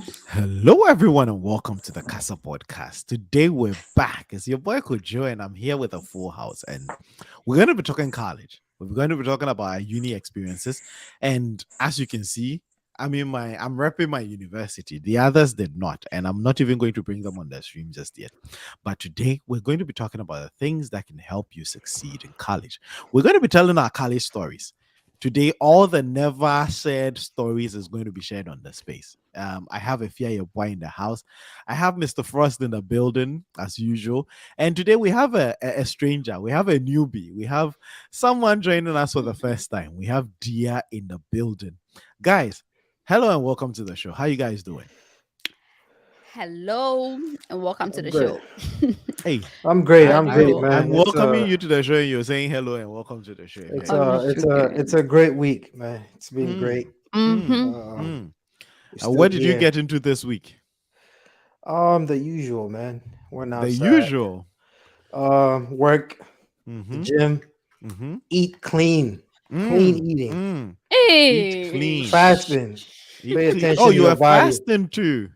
Hello, everyone, and welcome to the Casa Podcast. Today we're back. It's your boy Kojo, and I'm here with a full house. And we're going to be talking college. We're going to be talking about our uni experiences. And as you can see, I'm repping my university. The others did not, and I'm not even going to bring them on the stream just yet. But today we're going to be talking about the things that can help you succeed in college. We're going to be telling our college stories. Today, all the never shared stories is going to be shared on the space. I have a Fia boy in the house. I have Mr. Frost in the building as usual. And today we have a stranger. We have a newbie. We have someone joining us for the first time. We have Dia in the building. Guys, hello and welcome to the show. How you guys doing? Hello and welcome to I'm the great. show. Hey, I'm great. I, I'm I'm great, Hello. I'm man. welcoming you to the show. And you're saying hello and welcome to the show, It's man. a I'm it's a sugar. it's a great week, man. It's been Mm, great. mm, Mm-hmm. Um, mm. we're What still did you here. get into this week? The usual, man. Went The outside. usual. Work, the Mm-hmm. gym, Mm-hmm. eat clean, clean Mm, eating, mm. Eat Hey. clean. fasting. Eat Pay clean. Oh, attention to you your are body. fasting too.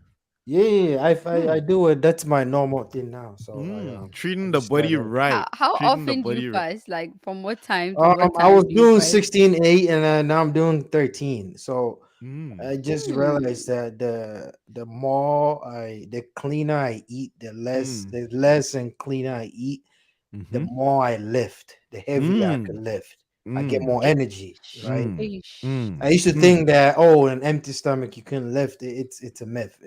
Yeah, I Hmm. do it. That's my normal thing now. So I Treating the just body started. right. How Treating the often do you body right. fast? Like from what time to what I was time do you doing fast? 16:8, and now I'm doing 13. So Mm, I just realized Hmm. that the cleaner I eat, mm, the less and cleaner I eat, the mm-hmm. more I lift, the heavier I Mm, can lift. I get mm, more energy, right? mm, Ish. mm, I used to mm. think that an empty stomach you couldn't lift. It's a myth.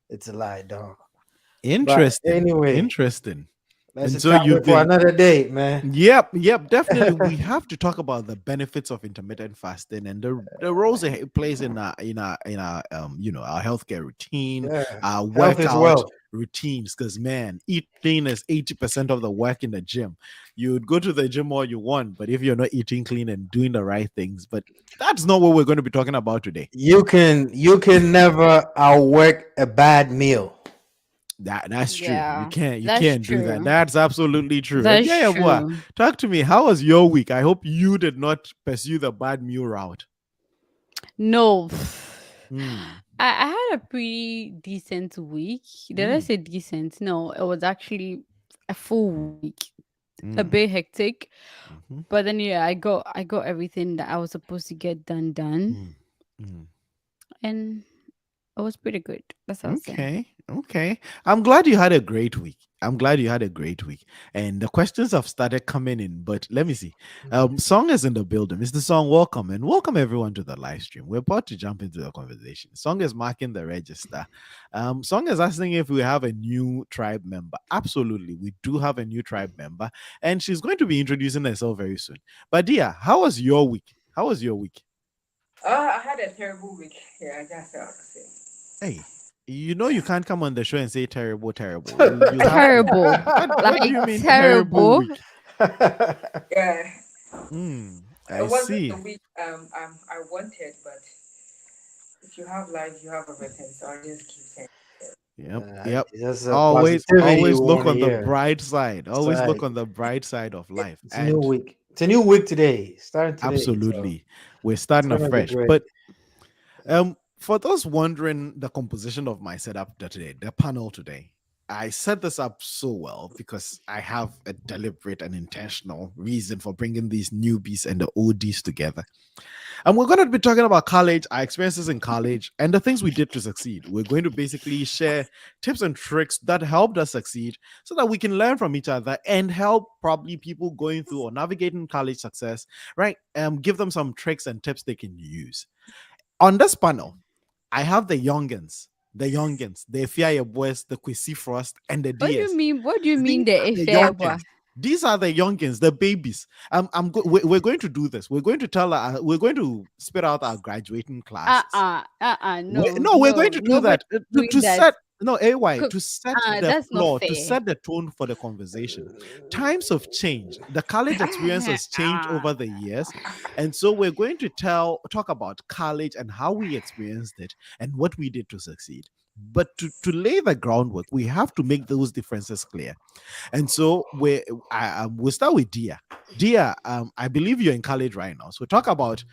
It's a lie, dog. But Interesting. anyway, Interesting. that's And a so you've topic for been. another day, man. Yep, definitely. We have to talk about the benefits of intermittent fasting and the roles it plays in our our healthcare routine, Yeah, our health is workout wealth. routines. Because man, eating is 80% of the work in the gym. You'd go to the gym all you want, but if you're not eating clean and doing the right things, but that's not what we're going to be talking about today. You can never outwork a bad meal. That's true. You Yeah, can't you that's can't do that. true. That's absolutely true. That's Yeah, boy. true. Talk to me. How was your week? I hope you did not pursue the bad meal route. No. Mm, I had a pretty decent week. Did I mm, say decent? No, it was actually a full week. A mm, bit hectic. mhm, But then yeah, I got everything that I was supposed to get done. mm, mm. And it was pretty good. That's what I'll say. Okay. I'm glad you had a great week. I'm glad you had a great week. And the questions have started coming in, but let me see. Song is in the building. Mr. Song, welcome and welcome everyone to the live stream. We're about to jump into the conversation. Song is marking the register. Song is asking if we have a new tribe member. Absolutely, we do have a new tribe member, and she's going to be introducing herself very soon. But Dia, how was your week? How was your week? I had a terrible week. Yeah, that's what I say. Hey, you know you Yeah. can't come on the show and say terrible, terrible. You have to. Terrible. What do Like you mean terrible terrible. week? Yeah. I It wasn't the see. week I wanted, but if you have life, you have everything. So I just keep saying. Yep. That's a positivity we Always look want to on the hear. bright side. It's Always look like on the bright side of life. it's a new And week. It's a new week today. Starting today, so absolutely, we're it's starting gonna be afresh. great. But for those wondering the composition of my setup today, the panel today, I set this up so well because I have a deliberate and intentional reason for bringing these newbies and the ODs together. And we're going to be talking about college, our experiences in college, and the things we did to succeed. We're going to basically share tips and tricks that helped us succeed so that we can learn from each other and help probably people going through or navigating college success, right? Give them some tricks and tips they can use. On this panel, I have the Fia Boys, the Kwesi Frost, and the What do you DS. mean? What do you These mean the are the Efewa? youngins. These are the youngins, the babies. We're going to do this. We're going to we're going to spit out our graduating classes. No, No, we're no, going to do nobody that doing to that. set no AY Co- to set the that's not floor, to fair. set the tone for the conversation. Times have changed. The college experience has changed over the years, and so we're going to talk about college and how we experienced it and what we did to succeed. But to lay the groundwork, we have to make those differences clear. And so we'll start with Dia. Dia, I believe you're in college right now. So talk about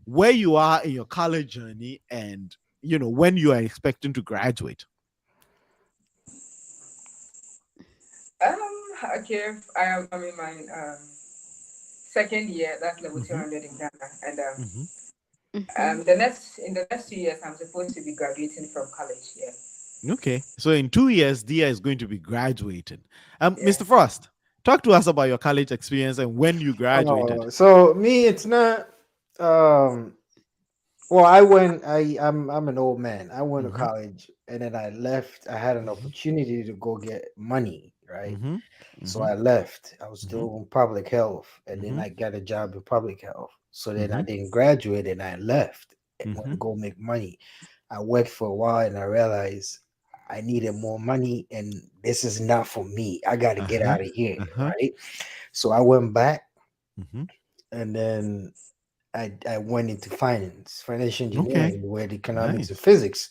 where you are in your college journey and when you are expecting to graduate? Okay, I'm in my second year. That's level Mhm. 200 in Ghana, and Mhm. Mhm. in the next 2 years, I'm supposed to be graduating from college. Yeah, Okay, so in 2 years, Dia is going to be graduating. yeah. Mr. Frost, talk to us about your college experience and when you graduated. Oh, so me, it's not. Um, well, I'm an old man. I went to Mhm. college and then I left. I had an Mhm. opportunity to go get money, right? Mhm. So Mhm. I left. I was Mhm. still in public health, and then Mhm. I got a job in public health. So then I Mhm. didn't graduate, and I left and went to Mhm. go make money. I worked for a while, and I realized I needed more money, and this is not for me. I got to get Uh-huh. out of here, Uh-huh. right? So I went back, Mhm. and then I went into finance, financial Okay. engineering, with economics and Nice. physics,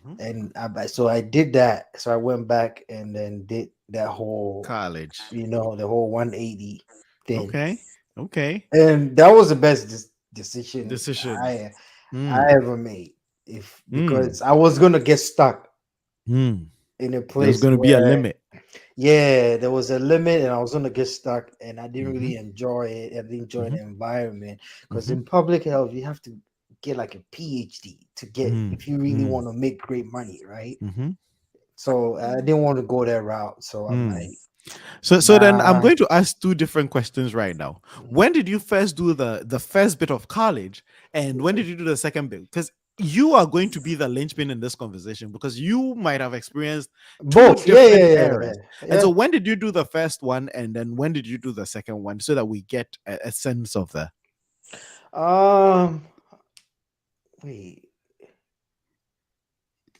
Mhm. and so I did that. So I went back and then did that whole, College. the whole 180 thing, Okay. Okay. and that was the best decision Decision. I Mm. ever made. If Mm. Because I was gonna get stuck Mm. in a There's place going to be a where, limit. yeah, there was a limit, and I was gonna get stuck, and I didn't Mhm. really enjoy it. I didn't enjoy Mhm. the environment because Mhm. in public health you have to get like a PhD to get Mm. if you really Mm. want to make great money, right? Mhm. So I didn't want to go that route. So I'm Mm. like, So then I'm nah. going to ask two different questions right now. When did you first do the first bit of college, and when did you do the second bit? Because you are going to be the linchpin in this conversation because you might have experienced two Both, yeah, different yeah, yeah, eras. yeah, And so yeah. when did you do the first one, and then when did you do the second one, so that we get a sense of the Um, Wait,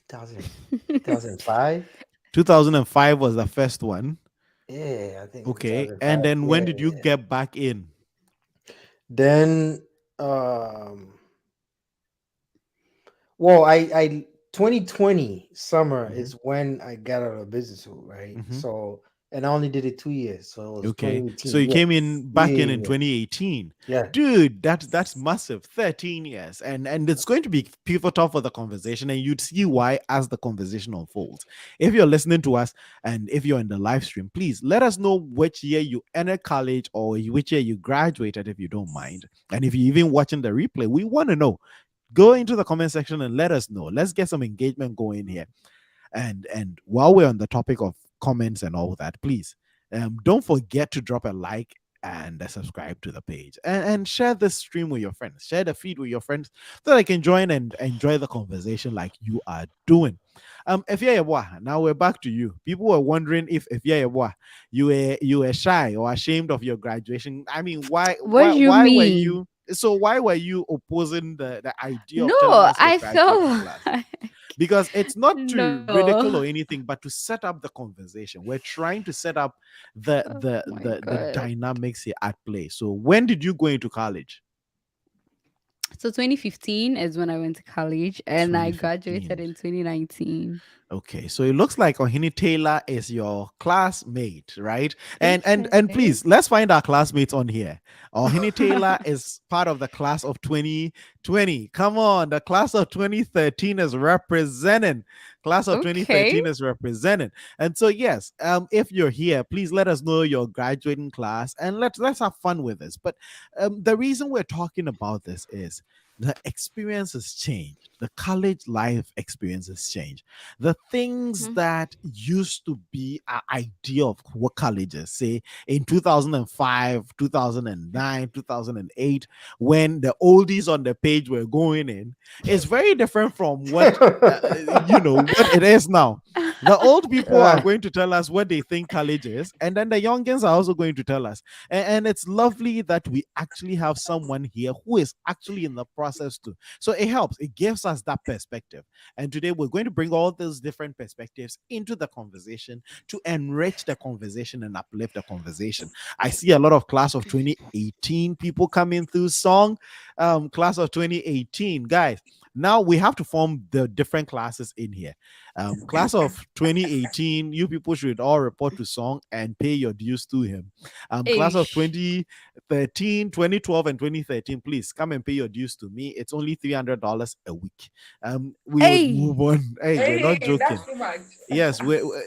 2000, 2005. 2005 was the first one. Yeah, I think Okay. And 2005. then Yeah, when did you yeah. get back in? Then, um, well, I 2020 summer Mhm. is when I got out of business school, right? Mhm. So, and I only did it 2 years, so it was Okay. So 2018. you Yeah, came in back yeah, in yeah, 2018. yeah. Dude, that's massive. 13 years. And it's going to be pivotal for the conversation, and you'd see why as the conversation unfolds. If you're listening to us and if you're in the live stream, please let us know which year you entered college or which year you graduated, if you don't mind. And if you're even watching the replay, we want to know. Go into the comment section and let us know. Let's get some engagement going here. And while we're on the topic of comments and all that, please don't forget to drop a like and subscribe to the page, and share this stream with your friends, share the feed with your friends, so they can join and enjoy the conversation like you are doing. Efia Yeboah, now we're back to you. People were wondering if Efia Yeboah, you were shy or ashamed of your graduation. I mean, why What why do you why were mean? you so why were you opposing the idea No, of telling us your I graduating felt class? like Because it's not to ridicule no. or anything, but to set up the conversation. We're trying to set up the Oh the my the god. dynamics here at play. So when did you go into college? So 2015 is when I went to college and I graduated 2015. in 2019. Okay, so it looks like Ohini Taylor is your classmate, right? And Okay. please, let's find our classmates on here. Ohini Taylor is part of the class of 2020. Come on, the class of 2013 is representing. Class of Okay. 2013 is representing. And so yes, if you're here, please let us know your graduating class and let's have fun with this. But the reason we're talking about this is the experience has changed. The college life experience has changed. The things Mhm. that used to be an idea of what colleges, say in 2005, 2009, 2008, when the oldies on the page were going in, is very different from what it is now. The old people are Ah, going to tell us what they think college is, and then the youngins are also going to tell us. And it's lovely that we actually have someone here who is actually in the process too. So it helps, it gives us that perspective. And today we're going to bring all those different perspectives into the conversation to enrich the conversation and uplift the conversation. I see a lot of class of 2018 people coming through song. Class of 2018, guys. Now we have to form the different classes in here. Class of 2018, you people should all report to Song and pay your dues to him. Class of Ish. 2013, 2012, and 2013, please come and pay your dues to me. It's only $300 a week. We would move Hey. on. Hey, we're not Hey, joking. that's too much. Yes,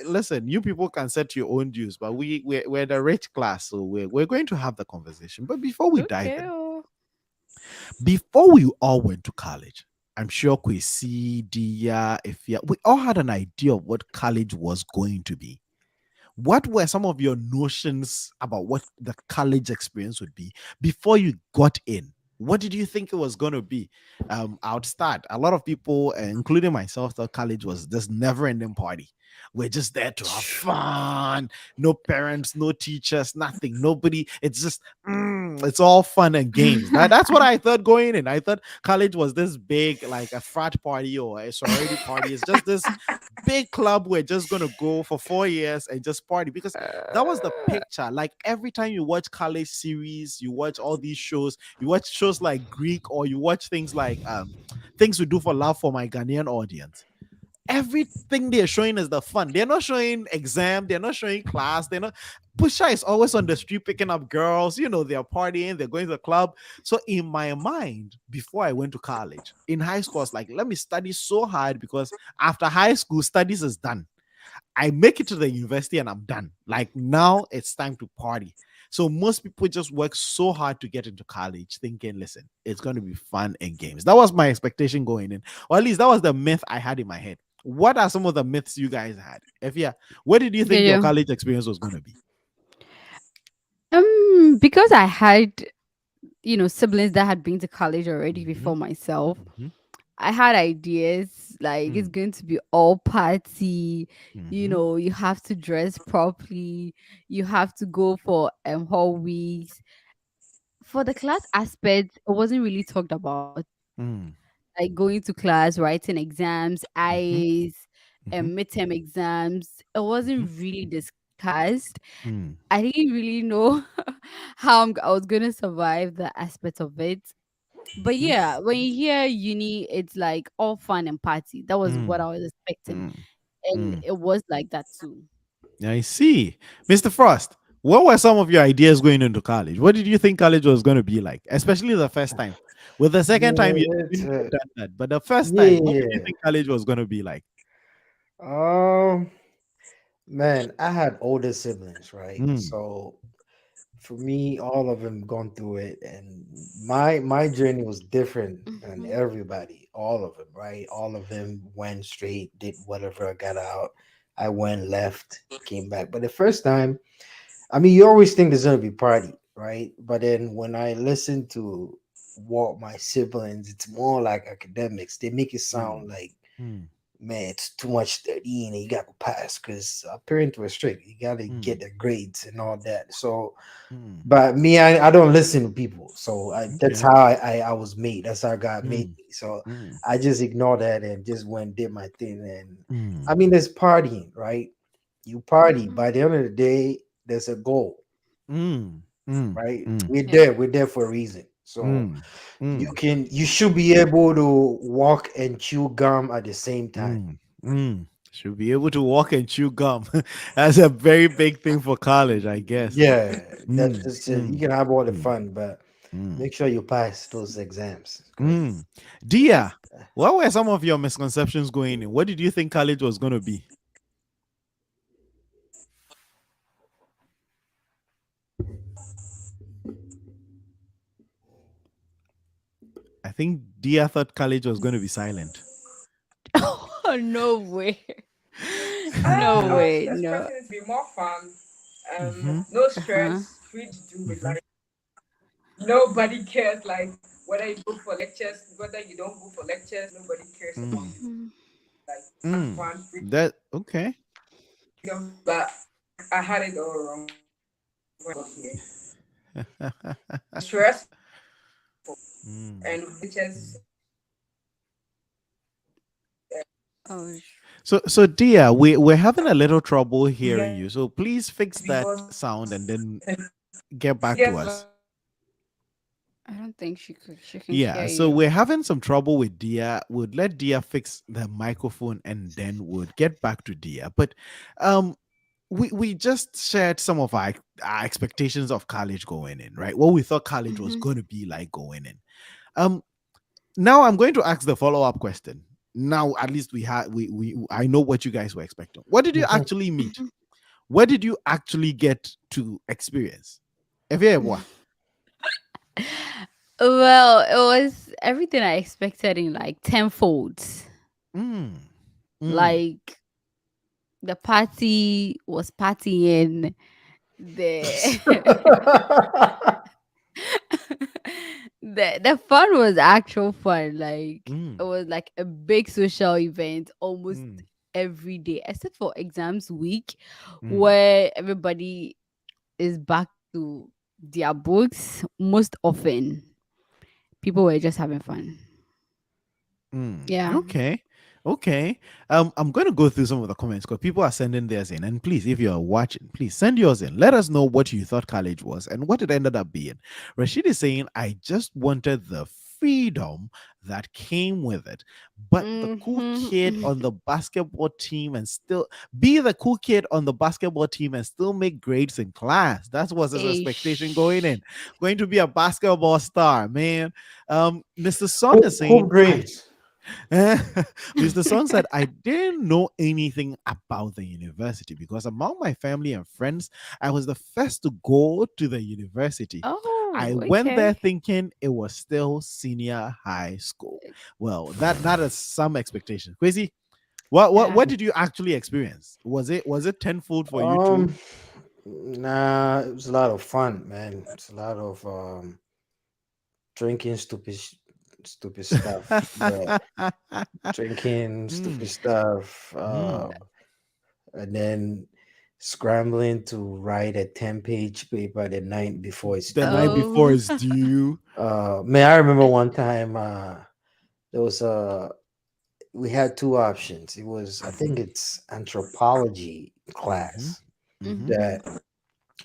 listen, you people can set your own dues, but we're the rich class, so we're going to have the conversation. But before we dive Okay. in, Oh. before we all went to college, I'm sure Kwesi, Dia, Ifya, we all had an idea of what college was going to be. What were some of your notions about what the college experience would be before you got in? What did you think it was going to be? I'll start. A lot of people, including myself, thought college was this never-ending party. We're just there to have fun. No parents, no teachers, nothing. Nobody. It's just, it's all fun and games. That's what I thought going in. I thought college was this big, like a frat party or a sorority party. It's just this big club we're just gonna go for 4 years and just party, because that was the picture. Like every time you watch college series, you watch all these shows, you watch shows like Greek, or you watch things like Things We Do for Love for my Ghanaian audience. Everything they're showing is the fun. They're not showing exam, they're not showing class, they're not. Pusha is always on the street picking up girls, they're partying, they're going to the club. So in my mind, before I went to college, in high school, I was like, let me study so hard, because after high school, studies is done. I make it to the university and I'm done. Like now it's time to party. So most people just work so hard to get into college thinking, listen, it's going to be fun and games. That was my expectation going in. Or at least that was the myth I had in my head. What are some of the myths you guys had? If what did you think your Yeah. college experience was going to be? Because I had, siblings that had been to college already Mhm. before myself, Mhm. I had ideas like it's going to be all party. Mhm. You have to dress properly. You have to go for whole weeks. For the class aspect, it wasn't really talked about. Mm. Like going to class, writing exams, Mhm. eyes, Mhm. and midterm exams. It wasn't Mhm. really discussed. Mm. I didn't really know how I was going to survive the aspect of it. But Mhm. yeah, when you hear uni, it's like all fun and party. That was what Mm. I was expecting. Mm. And Mm. it was like that too. I see. Mr. Frost, what were some of your ideas going into college? What did you think college was going to be like, especially the first time? With the second time, Yeah, you it's didn't have done that. But the first time, what did you yeah. think college was going to be like? Um, man, I had older siblings, right? Mm. So for me, all of them gone through it, and my journey was different than Mhm. everybody. All of them, right? All of them went straight, did whatever, got out. I went left, came back. But the first time, I mean, you always think there's gonna be party, right? But then when I listen to what my siblings, it's more like academics. They make it Mm. sound like, Mm. man, it's too much studying and you got to pass because our parents were strict. You got to get Mm. the grades and all that. So, Mm. but me, I don't listen to people. So that's Okay. how I was made. That's how God made Mm. me. So Mm. I just ignored that and just went and did my thing. And I Mm. mean, there's partying, right? You party. Mhm. By the end of the day, there's a goal, Mm. Mm. right? Mm. We're Yeah. there. We're there for a reason. So Mm. Mm. you should be able to walk and chew gum at the same time. Mm. Mm. Should be able to walk and chew gum. That's a very big thing for college, I guess. Yeah, Mm. that's it. You Mm. can have all the Mm. fun, but Mm. make sure you pass those exams. Mm. Because Dia, what were some of your misconceptions going in? What did you think college was going to be? I think Dia thought college was going to be silent. Oh, no way. I No was way. No. expecting it to be more fun. Mm-hmm. No Uh-huh. stress, free to do with Mm-hmm. like nobody cares like whether you go for lectures, whether you don't go for lectures, nobody cares about Mm. it. Mhm. Like Mm. fun, That okay. freedom. But I had it all wrong when I got here. Stress Mm. and lectures. Oh, So Dia, we're having a little trouble hearing Yeah, you. So please fix that because sound and then get it back to gets us. I don't think she can Yeah, hear so you. we're having some trouble with Dia. Would let Dia fix the microphone and then would get back to Dia. But um we just shared some of our expectations of college going in, right? What we thought college was Mhm. going to be like going in. Um Now I'm going to ask the follow-up question. Now at least we I know what you guys were expecting. What did you actually meet? Mhm. What did you actually get to experience? Ever? Well, it was everything I expected in like tenfold. Mm, mm. Like the party was partying. The the fun was actual fun. Like it Mm, was like a big social event almost mm, every day, except for exams week, mm, where everybody is back to their books. Most often, people were just having fun. mm. Yeah. Okay. Okay. I'm going to go through some of the comments because people are sending theirs in. And please, if you're watching, please send yours in. Let us know what you thought college was and what it ended up being. Rashid is saying, I just wanted the freedom that came with it. But the cool kid Mhm. on the basketball team and still be the cool kid on the basketball team and still make grades in class. That was his expectation going in. Ish. Going to be a basketball star, man. Mr. Song is Who saying, I grades? Mr. Song said, I didn't know anything about the university because among my family and friends, I was the first to go to the university. I Oh, went there okay. thinking it was still senior high school. Well, that is some expectation. Crazy. What Yeah. did you actually experience? Was it tenfold for you too? Um, nah, it was a lot of fun, man. It's a lot of drinking stupid stuff. Yeah, drinking stupid Mm, stuff. mm. And then scrambling to write a 10-page paper the night before it's The due. night before Oh. is due. Man, I remember one time there was we had two options. It was, I Mhm, think it's anthropology mhm, class, mhm, Mhm. that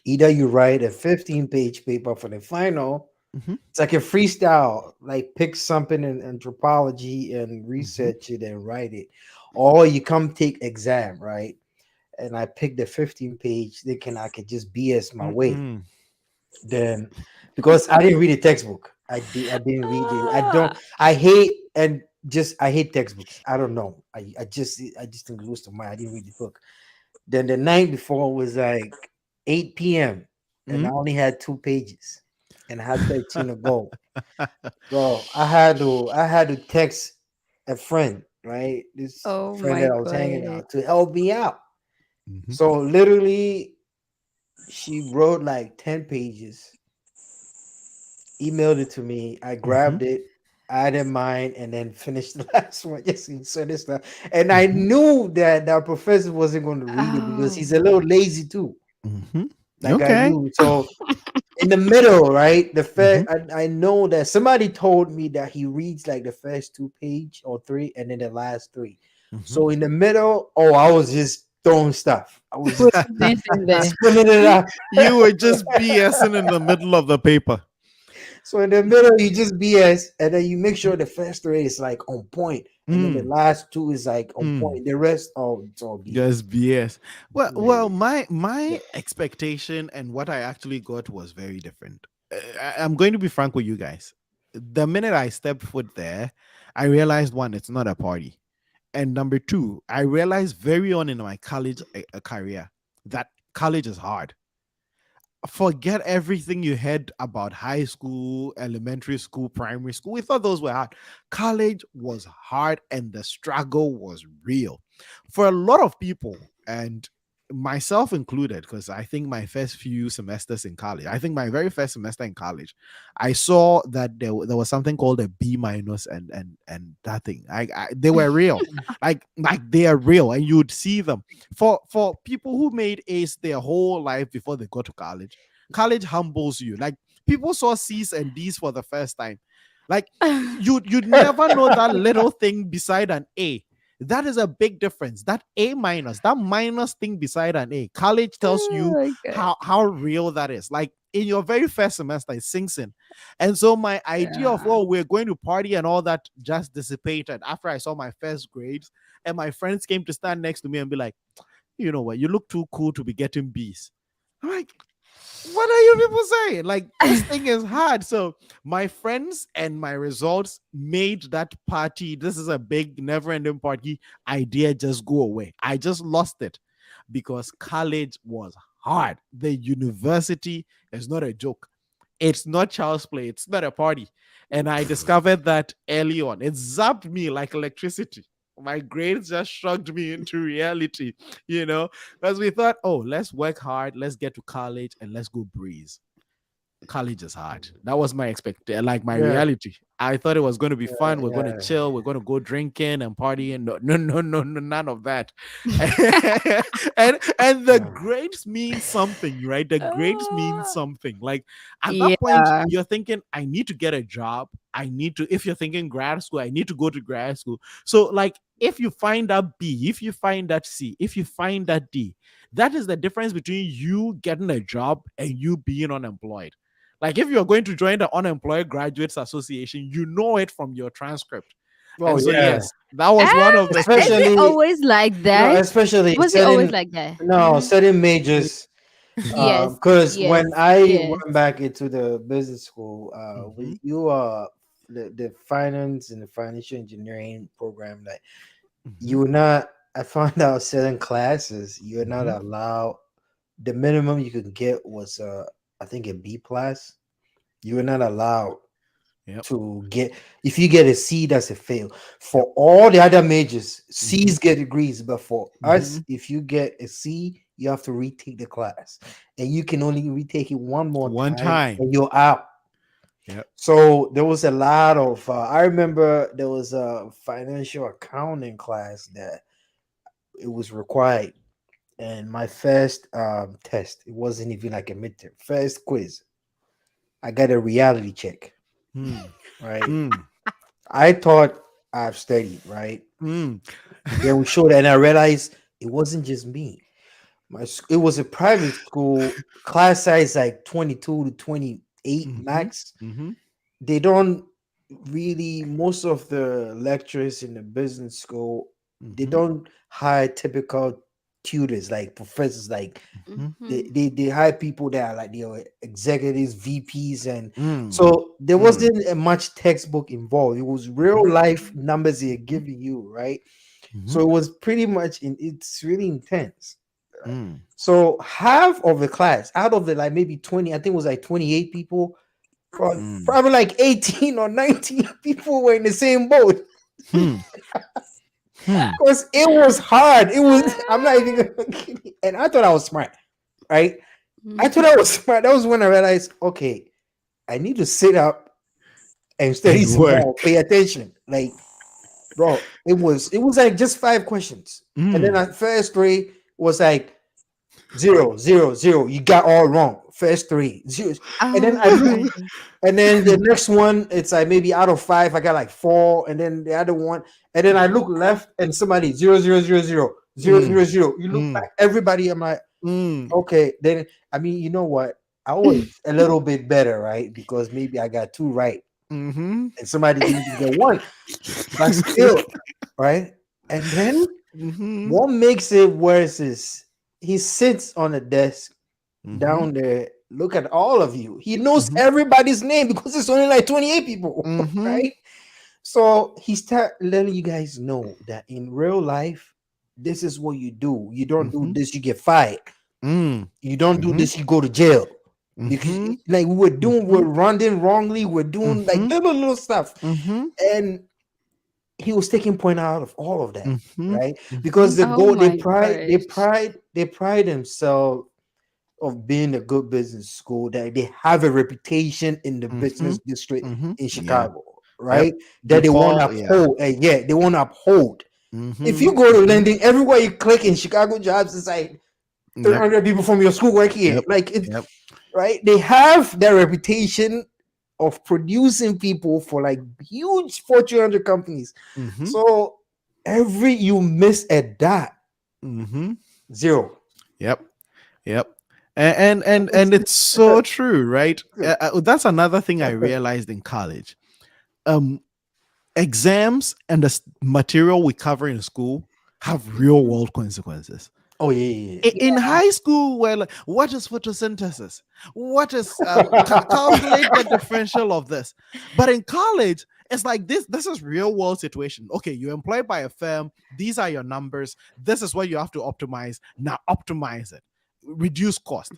either you write a 15-page paper for the final. mhm, It's like a freestyle, like pick something in anthropology and mhm, research it and write it, or you come take exam, right? And I picked the 15-page thinking I could just BS my way. mm, Then, because I didn't read a textbook, I didn't read it. I don't. Ah. I hate and just I hate textbooks. I don't know. I just think lose to mind. I didn't read the book. Then the night before was like 8 p.m. and I mm. only had 2 pages and I had 13 to go. Bro, I had to text a friend, right? This Oh friend my that I was hanging god. out to help me out. Mhm, So literally, she wrote like 10 pages, emailed it to me. I mhm, grabbed it, added mine, and then finished the last one. Just insert this stuff. And I mhm, knew that that professor wasn't going to read it because Oh. he's a little lazy too, mhm. like I Okay. knew. So in the middle, right? The first, Mhm, I know that somebody told me that he reads like the first 2 page or three, and then the last three. mhm. So in the middle, oh, I was just throwing stuff. I was just Putting things in there. spinning it out. You were just BSing in the middle of the paper. So in the middle, you just BS, and then you make sure the first three is like on point, and then the Mm, last two is like on mm. point. The rest, oh, it's all BS. Just BS. Well, Yeah. my expectation and what I actually got was very different. I'm going to be frank with you guys. The minute I stepped foot there, I realized one, it's not a party, and number two, I realized very on in my college career that college is hard. Forget everything you heard about high school, elementary school, primary school. We thought those were hard. College was hard and the struggle was real for a lot of people, and myself included, because I think my first few semesters in college, I think my very first semester in college, I saw that there was something called a B minus and that thing. They were real. Like they are real and you'd see them for people who made A's their whole life before they got to college. College humbles you. Like people saw C's and D's for the first time. Like you'd never know that little thing beside an A That is a big difference. That A minus, that minus thing beside an A, college tells Oh you my God. how real that is. Like in your very first semester, it sinks in. And so my idea of, Yeah. oh, we're going to party and all that just dissipated after I saw my first grades. And my friends came to stand next to me and be like, you know what, you look too cool to be getting B's. I'm like, what are you people saying? Like, this thing is hard. So my friends and my results made that party, this is a big never-ending party idea, just go away. I just lost it because college was hard. The university is not a joke. It's not child's play. It's not a party. And I discovered that early on. It zapped me like electricity. My grades just shrugged me into reality, because we thought, oh, let's work hard, let's get to college, and let's go breeze. College is hard. That was my like my Yeah. reality. I thought it was going to be fun. We're going to Yeah. chill. We're going to go drinking and partying. No, none of that. and the Yeah. grades mean something, right? The grades mean Ah. something. Like at that point, Yeah. you're thinking, I need to get a job. I need to. If you're thinking grad school, I need to go to grad school. So, like, if you find that B, if you find that C, if you find that D, that is the difference between you getting a job and you being unemployed. Like if you're going to join the Unemployed Graduates Association, you know it from your transcript. Oh, And so yeah. yes, that was one of the Is Especially- it always like that? especially Was it always like that? no certain majors. Yes. Because yes, when I yes. went back into the business school, Mhm. you the finance and the financial engineering program, like you were not. I found out certain classes you're not Mhm. allowed. The minimum you could get was I think a B plus. You were not allowed Yep. to get. If you get a C, that's a fail. For all the other majors, C's get degrees, but for us, if you get a C, you have to retake the class, and you can only retake it one more One time. and you're out. Yep. So there was a lot of. I remember there was a financial accounting class that it was required, and my first test, it wasn't even like a midterm. First quiz, I got a reality check. Hmm. Right, Hmm. I thought I've studied. Right, Hmm. then we showed, and I realized it wasn't just me. It was a private school, class size like 22 to 28 Mhm. max. Mhm. They don't really, most of the lecturers in the business school, they Mhm. don't hire typical tutors like professors. Like Mhm. they hire people that are like they are executives, VPs, and Mm. so there Mm. wasn't a much textbook involved. It was real Mhm. life numbers they're giving you, right? So it was pretty much it's really intense. Mm. So half of the class, out of the like maybe 20, I think it was like 28 people, Mm. probably like 18 or 19 people were in the same boat. Hmm. Hmm. Because it was hard. It was, I'm not even gonna kid you. And I thought I was smart, right? I thought I was smart. That was when I realized, okay, I need to sit up and study And some work. more, pay attention. Like, bro, it was like just 5 questions. And then Mm. at first 3 was like 0, 0, 0. You got all wrong. First 3, 0. And then I look, and then the next one, it's like maybe out of 5, I got like 4, and then the other one, and then I look left and somebody 0, 0, 0, 0, 0, 0, 0. You look back, everybody, I'm like, Mm. okay. Then I mean, you know what? I was a little bit better, right? Because maybe I got 2 right, Mhm. and somebody didn't even get 1, but still, right? And then Mhm. what makes it worse is he sits on a desk Mhm. down there. Look at all of you. He knows Mhm. everybody's name because it's only like 28 people, Mhm. right? So he start letting you guys know that in real life, this is what you do. You don't do Mhm. this, you get fired. Mm. You don't do Mhm. this, you go to jail. Because Mhm. like we're running wrongly, we're doing like Mhm. little stuff. Mhm. And he was taking point out of all of that, Mhm. right? Because the Oh goal, my gosh. they pride themselves of being a good business school, that they have a reputation in the business district Mhm. in Yeah. Chicago, Yep. right? That they want to DePaul, yeah. uphold. Yeah, they want to uphold. If you Mhm. go to lending, everywhere you click in Chicago jobs, it's like Yep. 300 people from your school work here. Yep. Like it's Yep. right. They have their reputation of producing people for like huge Fortune 100 companies. Mhm. So Every you miss a dot, Mm-hmm. zero. Yep. Yep. And it's so true, right? That's another thing I realized in college. Um, Exams and the material we cover in school have real world consequences. Oh yeah, yeah, In high school, we're like, what is photosynthesis? What is calculate the differential of this? But in college, it's like this is real world situation. Okay, you're employed by a firm. These are your numbers. This is what you have to optimize. Now optimize it. Reduce cost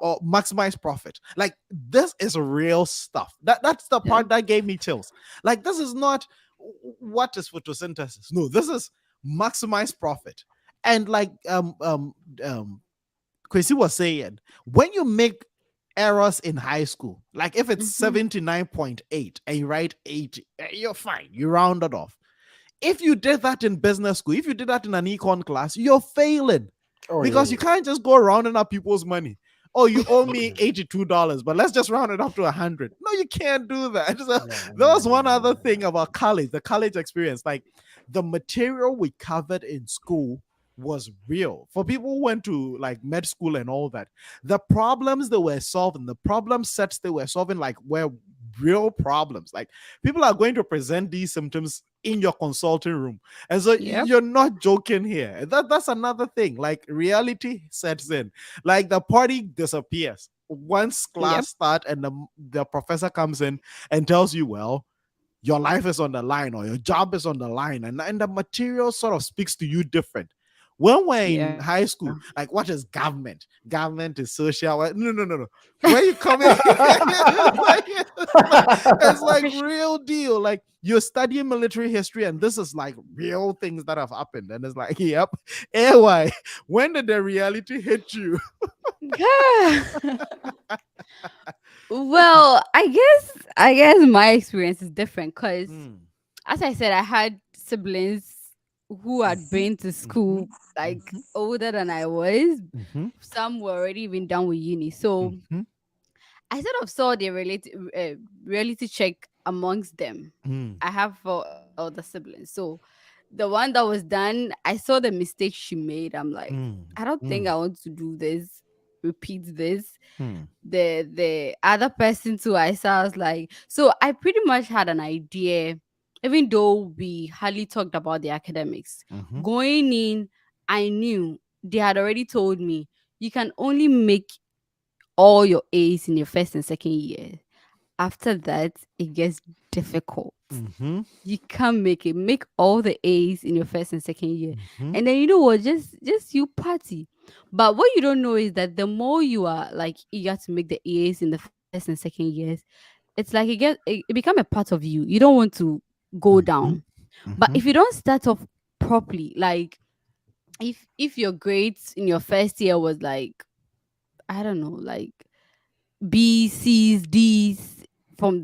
or maximize profit. Like this is real stuff. That's the Yeah. part that gave me chills. Like this is not what is photosynthesis. No, this is maximize profit. And like Chrissy was saying, when you make errors in high school, like if it's Mhm. 79.8 and you write 80, you're fine. You round it off. If you did that in business school, if you did that in an econ class, you're failing oh because yeah. you can't just go rounding up people's money. Oh, you owe me $82, but let's just round it up to 100. No, you can't do that. So, No, there was no, one no, other no, thing no. about college, the college experience. Like the material we covered in school was real for people who went to like med school and all that. The problems they were solving, the problem sets they were solving, like were real problems. Like people are going to present these symptoms in your consulting room, and so Yep. you're not joking here. That's another thing. Like reality sets in. Like the party disappears once Yep. class start, and the professor comes in and tells you, well, your life is on the line or your job is on the line, and the material sort of speaks to you different. When we're in Yeah. high school, like what is government? Government is social. No. Where you come in, it's like real deal. Like you're studying military history, and this is like real things that have happened. And it's like, yep. AY, when did the reality hit you? Well, I guess my experience is different because, Mm, as I said, I had siblings who had been to school like mhm, older than I was. mhm, Some were already even done with uni, so mhm, I sort of saw the reality check amongst them. mm, I have four elder siblings, so the one that was done, I saw the mistake she made. I'm like, mm, I don't think mm, I want to do this, repeat this. mm, The other person too, I saw, I was like, so I pretty much had an idea, even though we hardly talked about the academics. mhm, Going in, I knew they had already told me you can only make all your A's in your first and second year. After that, it gets difficult. mhm, You can't make it. Make all the A's in your first and second year. mhm, And then you know what? Just you party. But what you don't know is that the more you are like eager to make the A's in the first and second years, it's like it become a part of you. You don't want to go mhm, down. But mhm, if you don't start off properly, like if your grades in your first year was like, I don't know, like B, C's, D's from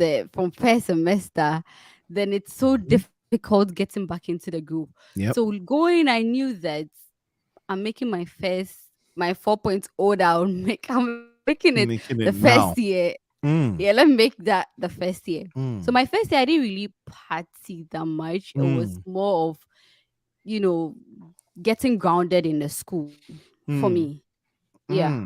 first semester, then it's so mhm. difficult getting back into the group. So Yep. going, I knew that I'm making my 4.0 down. I'm making it the Making it first now. year. Yeah, Mm, let me make that the first year. So mm, my first year, I didn't really party that much. It was mm, more of, you know, getting grounded in the school for me. mm. Yeah.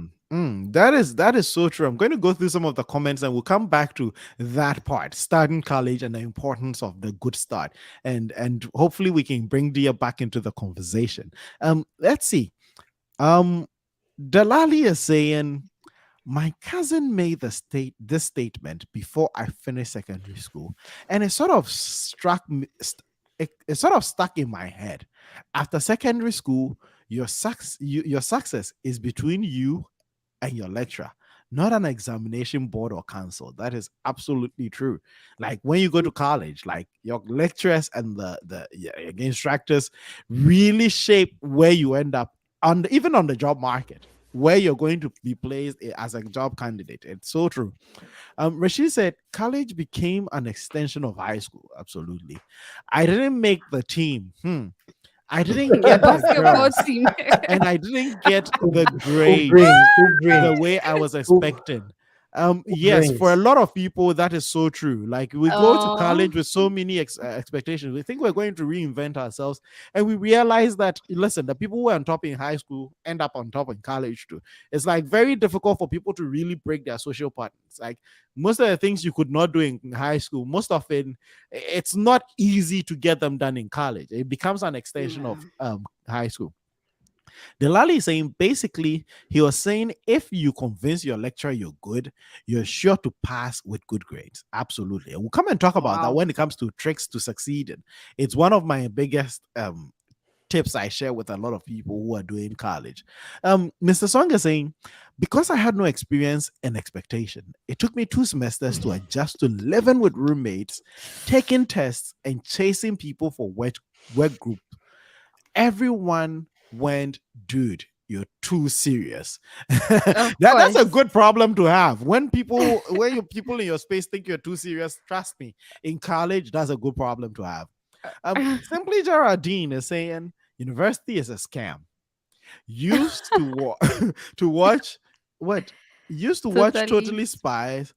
That is so true. I'm going to go through some of the comments and we'll come back to that part, starting college and the importance of the good start. And hopefully we can bring Dia back into the conversation. Let's see. Um Dalali is saying my cousin made this statement before I finished secondary school, and it sort of it sort of stuck in my head. After secondary school, your success is between you and your lecturer, not an examination board or council. That is absolutely true. Like when you go to college, like your lecturers and the instructors really shape where you end up even on the job market, where you're going to be placed as a job candidate. It's so true. Rashid said college became an extension of high school. Absolutely. I didn't make the team. I didn't Your get the basketball girls, team. and I didn't get Who, the who grades brings? Who the brings? way I was Who, expecting. Yes, for a Drinks. lot of people, that is so true. Like we go to college with so many expectations. We think we're going to reinvent ourselves, and we realize that listen, the people who are on top in high school end up on top in college too. It's like very difficult for people to really break their social patterns. Like most of the things you could not do in high school, most often it's not easy to get them done in college. It becomes an extension Yeah. of high school. Delali is saying basically, he was saying if you convince your lecturer you're good, you're sure to pass with good grades. Absolutely. And we'll come and talk about that Wow. when it comes to tricks to succeeding. It's one of my biggest tips I share with a lot of people who are doing college. Mr. Song is saying, because I had no experience and expectation, it took me 2 semesters to adjust to living with roommates, taking tests, and chasing people for work group. Everyone went, dude, you're too serious. Of That's a course. good problem to have. When people in your space think you're too serious, trust me, in college, that's a good problem to have. Simply Gerardine is saying university is a scam. Used to to watch what used to watch Totally. Totally Spies,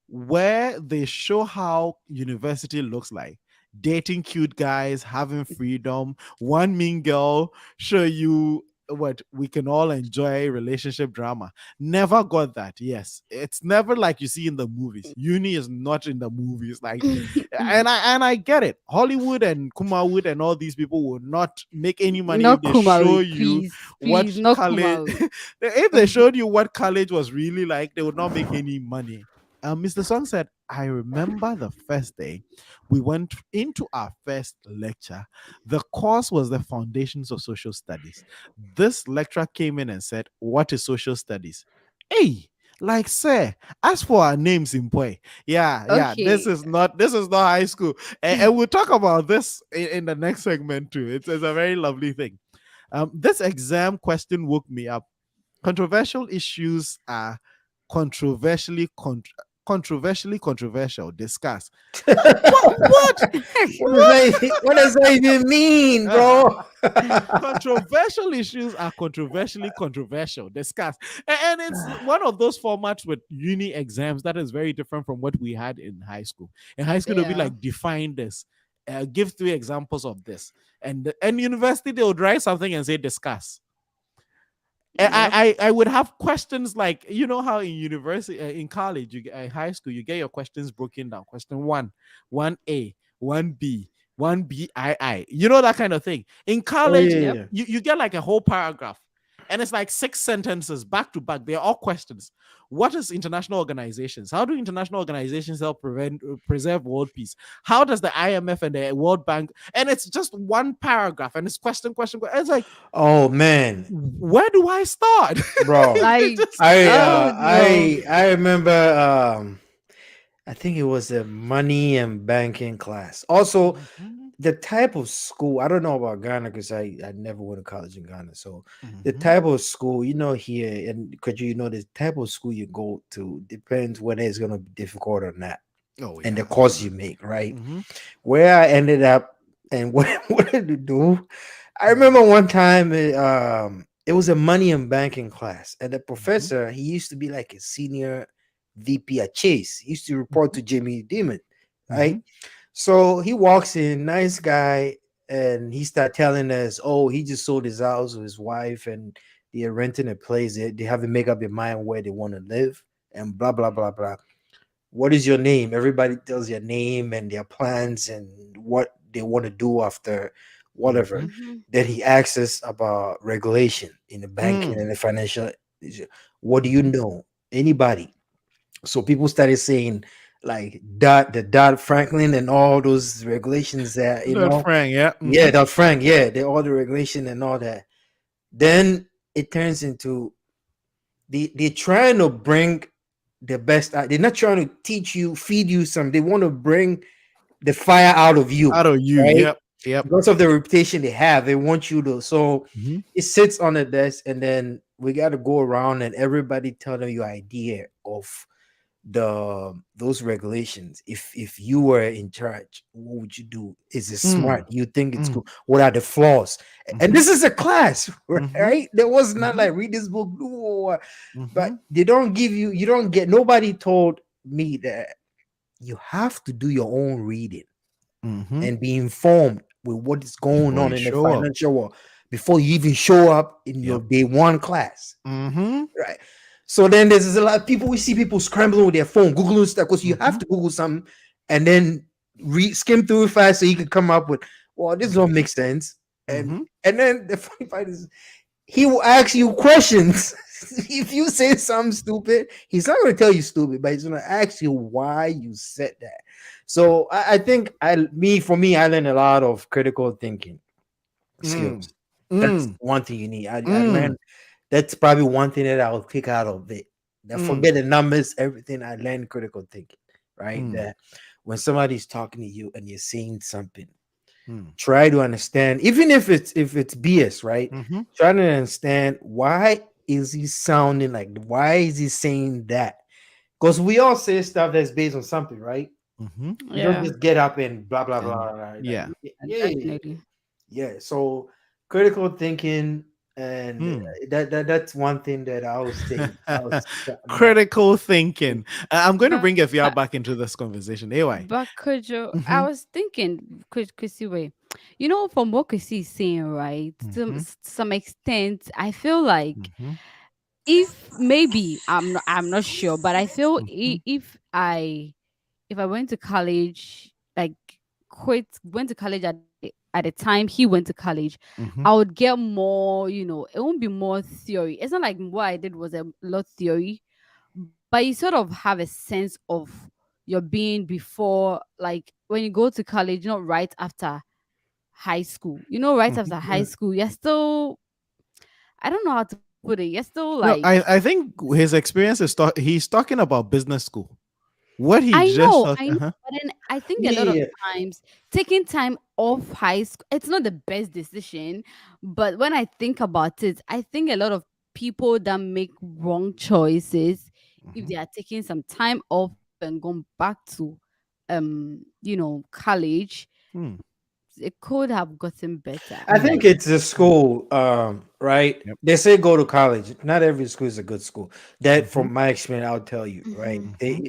where they show how university looks like. Dating cute guys, having freedom, one mean girl, show you what we can all enjoy relationship drama. Never got that. Yes, it's never like you see in the movies. Uni is not in the movies. Like, and I get it. Hollywood and Kumawood and all these people will not make any money if Not they show Kumawi, you please. what Please, not college. Kumawi. If they showed you what college was really like, they would not make any money. Mr. Song said, I remember the first day we went into our first lecture. The course was the foundations of social studies. This lecturer came in and said, what is social studies? Hey, like sir, ask for our names in boy. Yeah. This Okay. is not high school. And we'll talk about this in the next segment too. It's a very lovely thing. This exam question woke me up. Controversial issues are controversially controversially controversial. Discuss. What? What does that even mean, bro? Controversial issues are controversially controversial. Discuss. And it's one of those formats with uni exams that is very different from what we had in high school. In high school, they'll be Yeah. like, define this. Give 3 examples of this. And university, they'll write something and say discuss. Yep. I would have questions like, you know how in university, in college, high school, you get your questions broken down. Question 1A, 1B, 1BII. You know, that kind of thing. In Oh, college, yeah, Yep. yeah. you get like a whole paragraph, and it's like 6 sentences back to back. They're all questions. What is international organizations? How do international organizations help preserve world peace? How does the IMF and the World Bank? And it's just one paragraph, and it's question. It's like, Oh man, where do I start? bro. Like, Just- oh no. I remember I think it was a money and banking class. Also, the type of school, I don't know about Ghana because I never went to college in Ghana. So the type of school, here and because the type of school you go to depends whether it's gonna be difficult or not. Oh, And yeah. the course you make, right? Mhm. Where I ended up and what did you do? I remember one time it was a money and banking class, and the professor, he used to be like a senior VP at Chase. He used to report to Jimmy Demon, right? So he walks in, nice guy, and he start telling us, oh, he just sold his house with his wife, and they're renting a place. They haven't make up their mind where they want to live, and blah blah blah blah. What is your name? Everybody tells their name and their plans and what they want to do after whatever. Mhm. Then he asks us about regulation in the banking and the financial. What do you know? Anybody? So people started saying like the Dodd Franklin and all those regulations that Frank, yeah. yeah, Dodd Frank, yeah, all the regulation and all that. Then it turns into they're trying to bring the best out. They're not trying to teach you, feed you some. They want to bring the fire out of you, Out of you, right? yep. Because of the reputation they have, they want you to. So Mhm. it sits on the desk, and then we got to go around and everybody tell them your idea of those regulations, if you were in charge, what would you do? Is it Mm, smart? You think it's mm, good? What are the flaws? And mhm, this is a class, mhm, right? There was not mhm, like read this book, but mhm, they don't give you, you don't get, nobody told me that you have to do your own reading mhm. and be informed with what is going Before on you in the show up. financial world before you even show up in your Yep. day one class, Mhm, right? So then there's a lot of people, we see people scrambling with their phone, Googling stuff, because you have mhm, to Google something and then skim through it fast so you can come up with, well, this don't make sense. And mhm, and then the funny part is he will ask you questions. If you say something stupid, he's not going to tell you stupid, but he's going to ask you why you said that. So I think for me, I learned a lot of critical thinking mm, skills. That's mm, one thing you need. I mm, learned, that's probably one thing that I'll pick out of it. That mm, forget the numbers, everything. I learned critical thinking, right? mm, That when somebody's talking to you and you're saying something, mm, try to understand, even if it's BS, right? mhm, Try to understand, why is he sounding like, why is he saying that? Because we all say stuff that's based on something, right? mhm. You don't Yeah, just get up and blah blah And blah, right? Like, yeah. yeah. definitely. Yeah, so critical thinking, and Mm. that's one thing that I would say. I was Critical thinking. I'm going to But bring FR back into this conversation. Anyway. but Kojo, I Mhm, was thinking, Chrissy way, from what Chrissy is saying, right? To mhm, some extent, I feel like mhm, if maybe I'm not sure, but I feel mhm, if I went to college, like went to college at the time he went to college, mhm, I would get more, it won't be more theory. It's not like what I did was a lot theory, but you sort of have a sense of your being before, like when you go to college, not right after high school. Right mhm. after high school, you're still, I don't know how to put it. You're still No, like, I think his experience is he's talking about business school. What he I just know, talked, I know, but then I think a lot of yeah. times taking time off high school, it's not the best decision. But when I think about it, I think a lot of people that make wrong choices, if Mhm, they are taking some time off and going back to, college, mm, it could have gotten better. I mm, think Like, it's the school, right? yep, They say go to college. Not every school is a good school. That, mhm, from my experience, I'll tell you, right? mhm, mhm,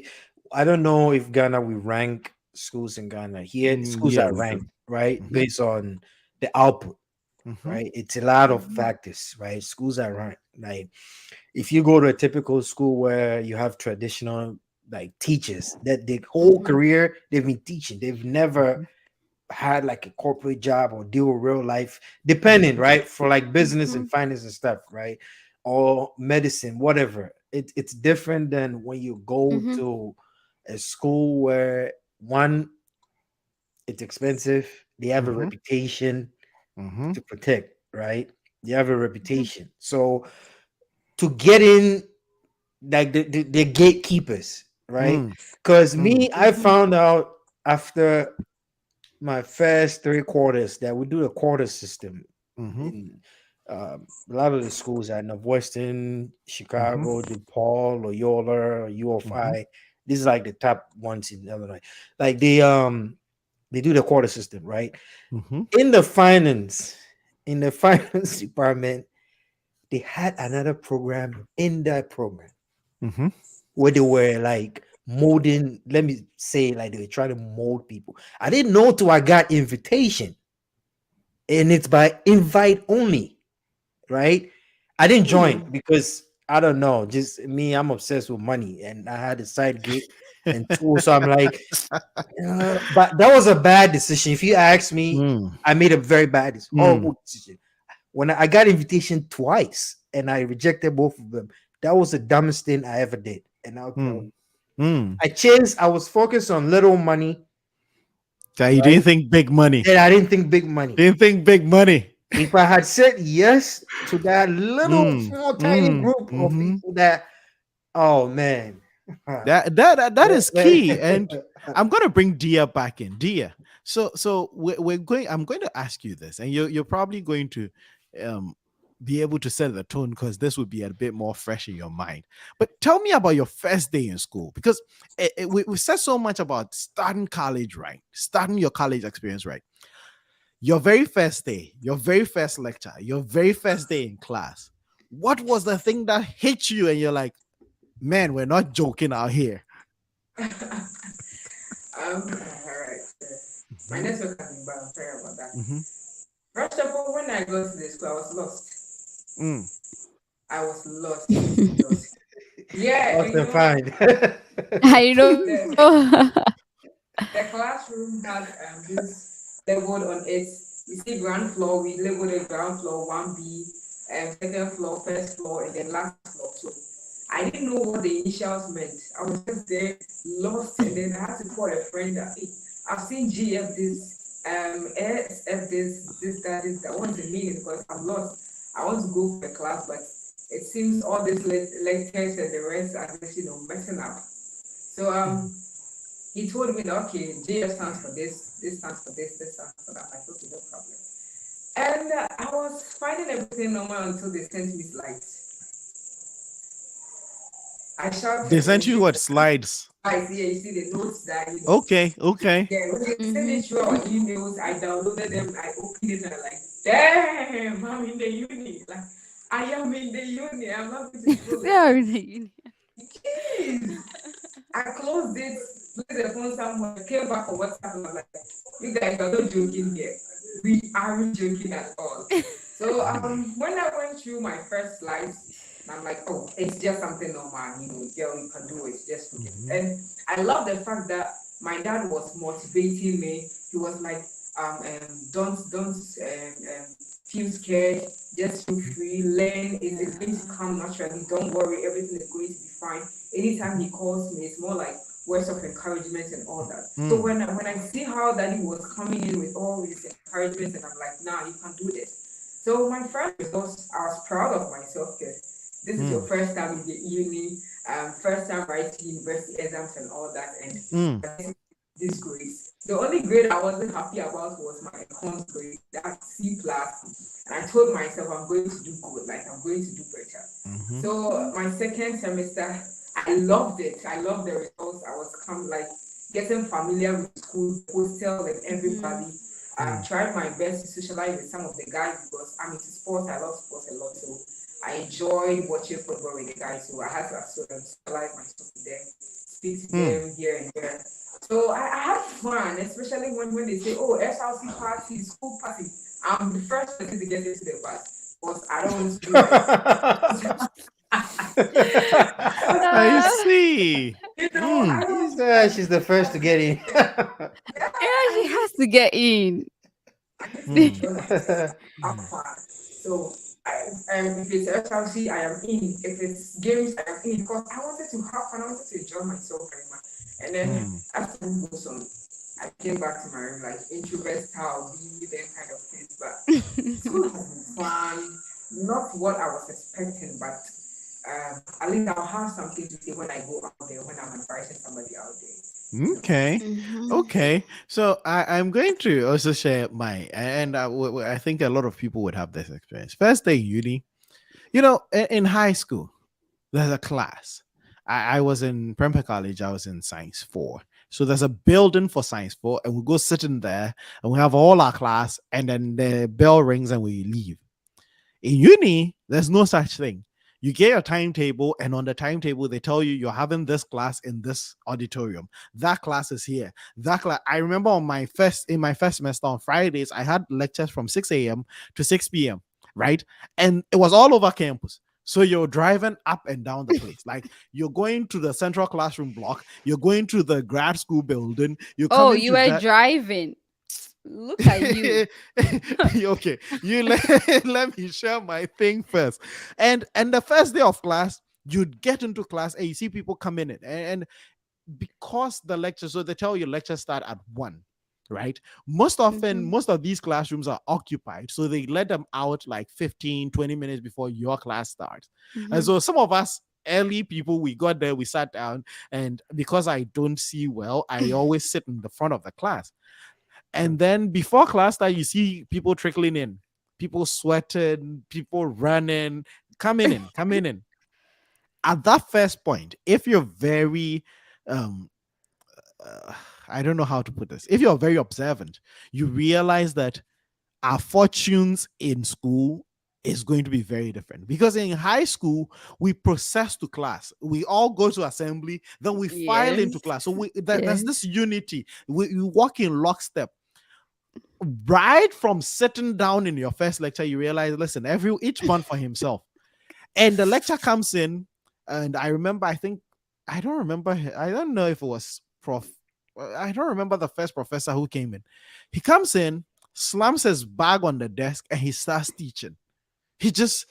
I don't know if Ghana, we rank schools in Ghana. Here, schools yeah, are we do. ranked, right, Mhm, based on the output, mhm, right? It's a lot of mhm, factors, right? Schools are ranked. Like, if you go to a typical school where you have traditional, like, teachers that their whole mhm, career they've been teaching, they've never mhm, had like a corporate job or deal with real life, depending, mhm, right? For like business and mhm, finance and stuff, right? Or medicine, whatever. It's different than when you go mhm, to a school where, one, it's expensive, they have a mhm, reputation mhm, to protect, right? They have a mhm, reputation. So to get in, like the gatekeepers, right? mm, Because mm, me, I mhm, found out after my first 3 quarters that we do a quarter system mhm, in, a lot of the schools at Northwestern, mhm, Chicago, DePaul, Loyola, mhm, UFI. These are like the top ones in Illinois. Like they do the quarter system, right? mhm, In the finance, in the finance department, they had another program in that program mhm. where they were like molding, let me say, like they were trying to mold people. I didn't know till I got invitation, and it's by invite only, right? I didn't join hmm. because I don't know, just me, I'm obsessed with money, and I had a side gig and tool, so I'm like, but that was a bad decision. If you ask me, Mm, I made a very bad, mm, horrible decision. When I got invitation twice and I rejected both of them, that was the dumbest thing I ever did. And I'll tell mm, you, mm. I was focused on little money, So you didn't right? think big money. And I didn't think big money. Didn't think big money. If I had said yes to that little Mm, small tiny mm, group of mhm. people that, oh man. That is key. And I'm gonna bring Dia back in. Dia. So we're going. I'm going to ask you this, and you're probably going to um be able to set the tone because this would be a bit more fresh in your mind. But tell me about your first day in school because we said so much about starting college, right? Starting your college experience, right? Your very first day, your very first lecture, your very first day in class. What was the thing that hit you and you're like, man, we're not joking out here? All right. My network has been bad. I'm sorry about that. Mm-hmm. First of all, when I got to the school, I was lost. Mm. I was lost. Lost. Yeah, Lost and you and know, find. I know. the classroom had this labeled on it. You see ground floor, we labeled it ground floor 1B, second floor, first floor, and then last floor. So I didn't know what the initials meant. I was just there lost, and then I had to call a friend that, hey, I've seen GF this, SF this, that. What's the meaning? Because I'm lost. I want to go for a class, but it seems all these lectures and the rest are just, messing up. So he told me that, okay, GF stands for this stands for this stands for that. I thought, okay, no problem. And I was finding everything normal until they sent me slides. I shouted. They sent you what slides? I see. You see the notes that. Okay. Yeah, when they sent it through our emails, I downloaded them. I opened it and I'm like, damn, I'm in the uni. Like, I am in the uni. I'm not going to go. Jeez. I closed it, put the phone somewhere, came back on WhatsApp and I'm like, you guys are not joking here. We aren't joking at all. So when I went through my first slides, I'm like, oh, it's just something normal, girl, you can do it, just do it. And I love the fact that my dad was motivating me. He was like, don't feel scared, just feel free, learn, it's going to come naturally, don't worry, everything is going to be fine. Anytime he calls me, it's more like words of encouragement and all that. So when I see how Daddy was coming in with all his encouragement, and I'm like, nah, you can do this. So my first results, I was proud of myself because this is your first time in the uni, first time writing university exams and all that, and this grade. The only grade I wasn't happy about was my econs grade, that C plus. And I told myself I'm going to do good, like I'm going to do better. So my second semester, I loved it. I loved the results. I was getting familiar with school, hostel, and everybody. I tried my best to socialize with some of the guys because I'm into sports. I love sports a lot, so I enjoyed watching football with the guys. So I had to socialize myself with them, speak to them here and there. So I had fun, especially when they say, oh, SLC party, school party. I'm the first person to get into the bus because I don't want to do that. I see. She's the first to get in. Yeah, she has to get in. I'm fine. So if it's SLC, I am in. If it's games, I am in because I wanted to have fun. I wanted to enjoy myself very much. And then after we go some, I came back to my room like introvert style, them kind of things. But school has been fun. Not what I was expecting, but at least I'll have something to say when I go out there, when I'm advising somebody out there. Okay. So I'm going to also share mine, and I think a lot of people would have this experience. First day uni, in high school, there's a class. I was in Prempeh College. I was in Science 4. So there's a building for Science 4, and we go sit in there, and we have all our class, and then the bell rings and we leave. In uni, there's no such thing. You get your timetable, and on the timetable, they tell you you're having this class in this auditorium. That class is here. That class. I remember in my first semester on Fridays, I had lectures from 6 a.m. to 6 p.m. Right, and it was all over campus. So you're driving up and down the place. Like you're going to the central classroom block. You're going to the grad school building. You were driving. Look at you. Okay, you let me share my thing first. And the first day of class, you'd get into class and you see people coming in. And because the lecture, so they tell you lectures start at 1. Right, most often most of these classrooms are occupied, so they let them out like 15-20 minutes before your class starts. And so some of us early people, we got there, we sat down, and because I don't see well, I always sit in the front of the class. And then before class start, you see people trickling in. people sweating, people running, coming in. At that first point, if you're very um uh, I don't know how to put this. If you're very observant, you realize that our fortunes in school is going to be very different, because in high school we process to class, we all go to assembly, then we file into Yes. class, so there's Yes. this unity, we walk in lockstep. Right from sitting down in your first lecture, you realize, listen, each one for himself. And the lecture comes in, and I remember, I don't remember, I don't know if it was I don't remember the first professor who came in. He comes in, slams his bag on the desk, and he starts teaching. He just,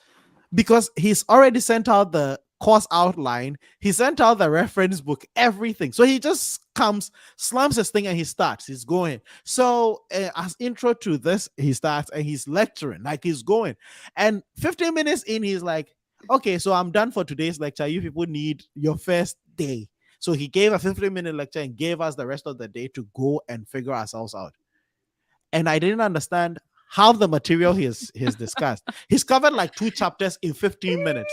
because he's already sent out the course outline, he sent out the reference book, everything. So he just comes, slams his thing, and he's going. So as intro to this, he starts and he's lecturing, like he's going. And 15 minutes in, he's like, okay, so I'm done for today's lecture. You people need your first day. So he gave a 15-minute lecture and gave us the rest of the day to go and figure ourselves out. And I didn't understand how the material he's discussed. He's covered like 2 chapters in 15 minutes.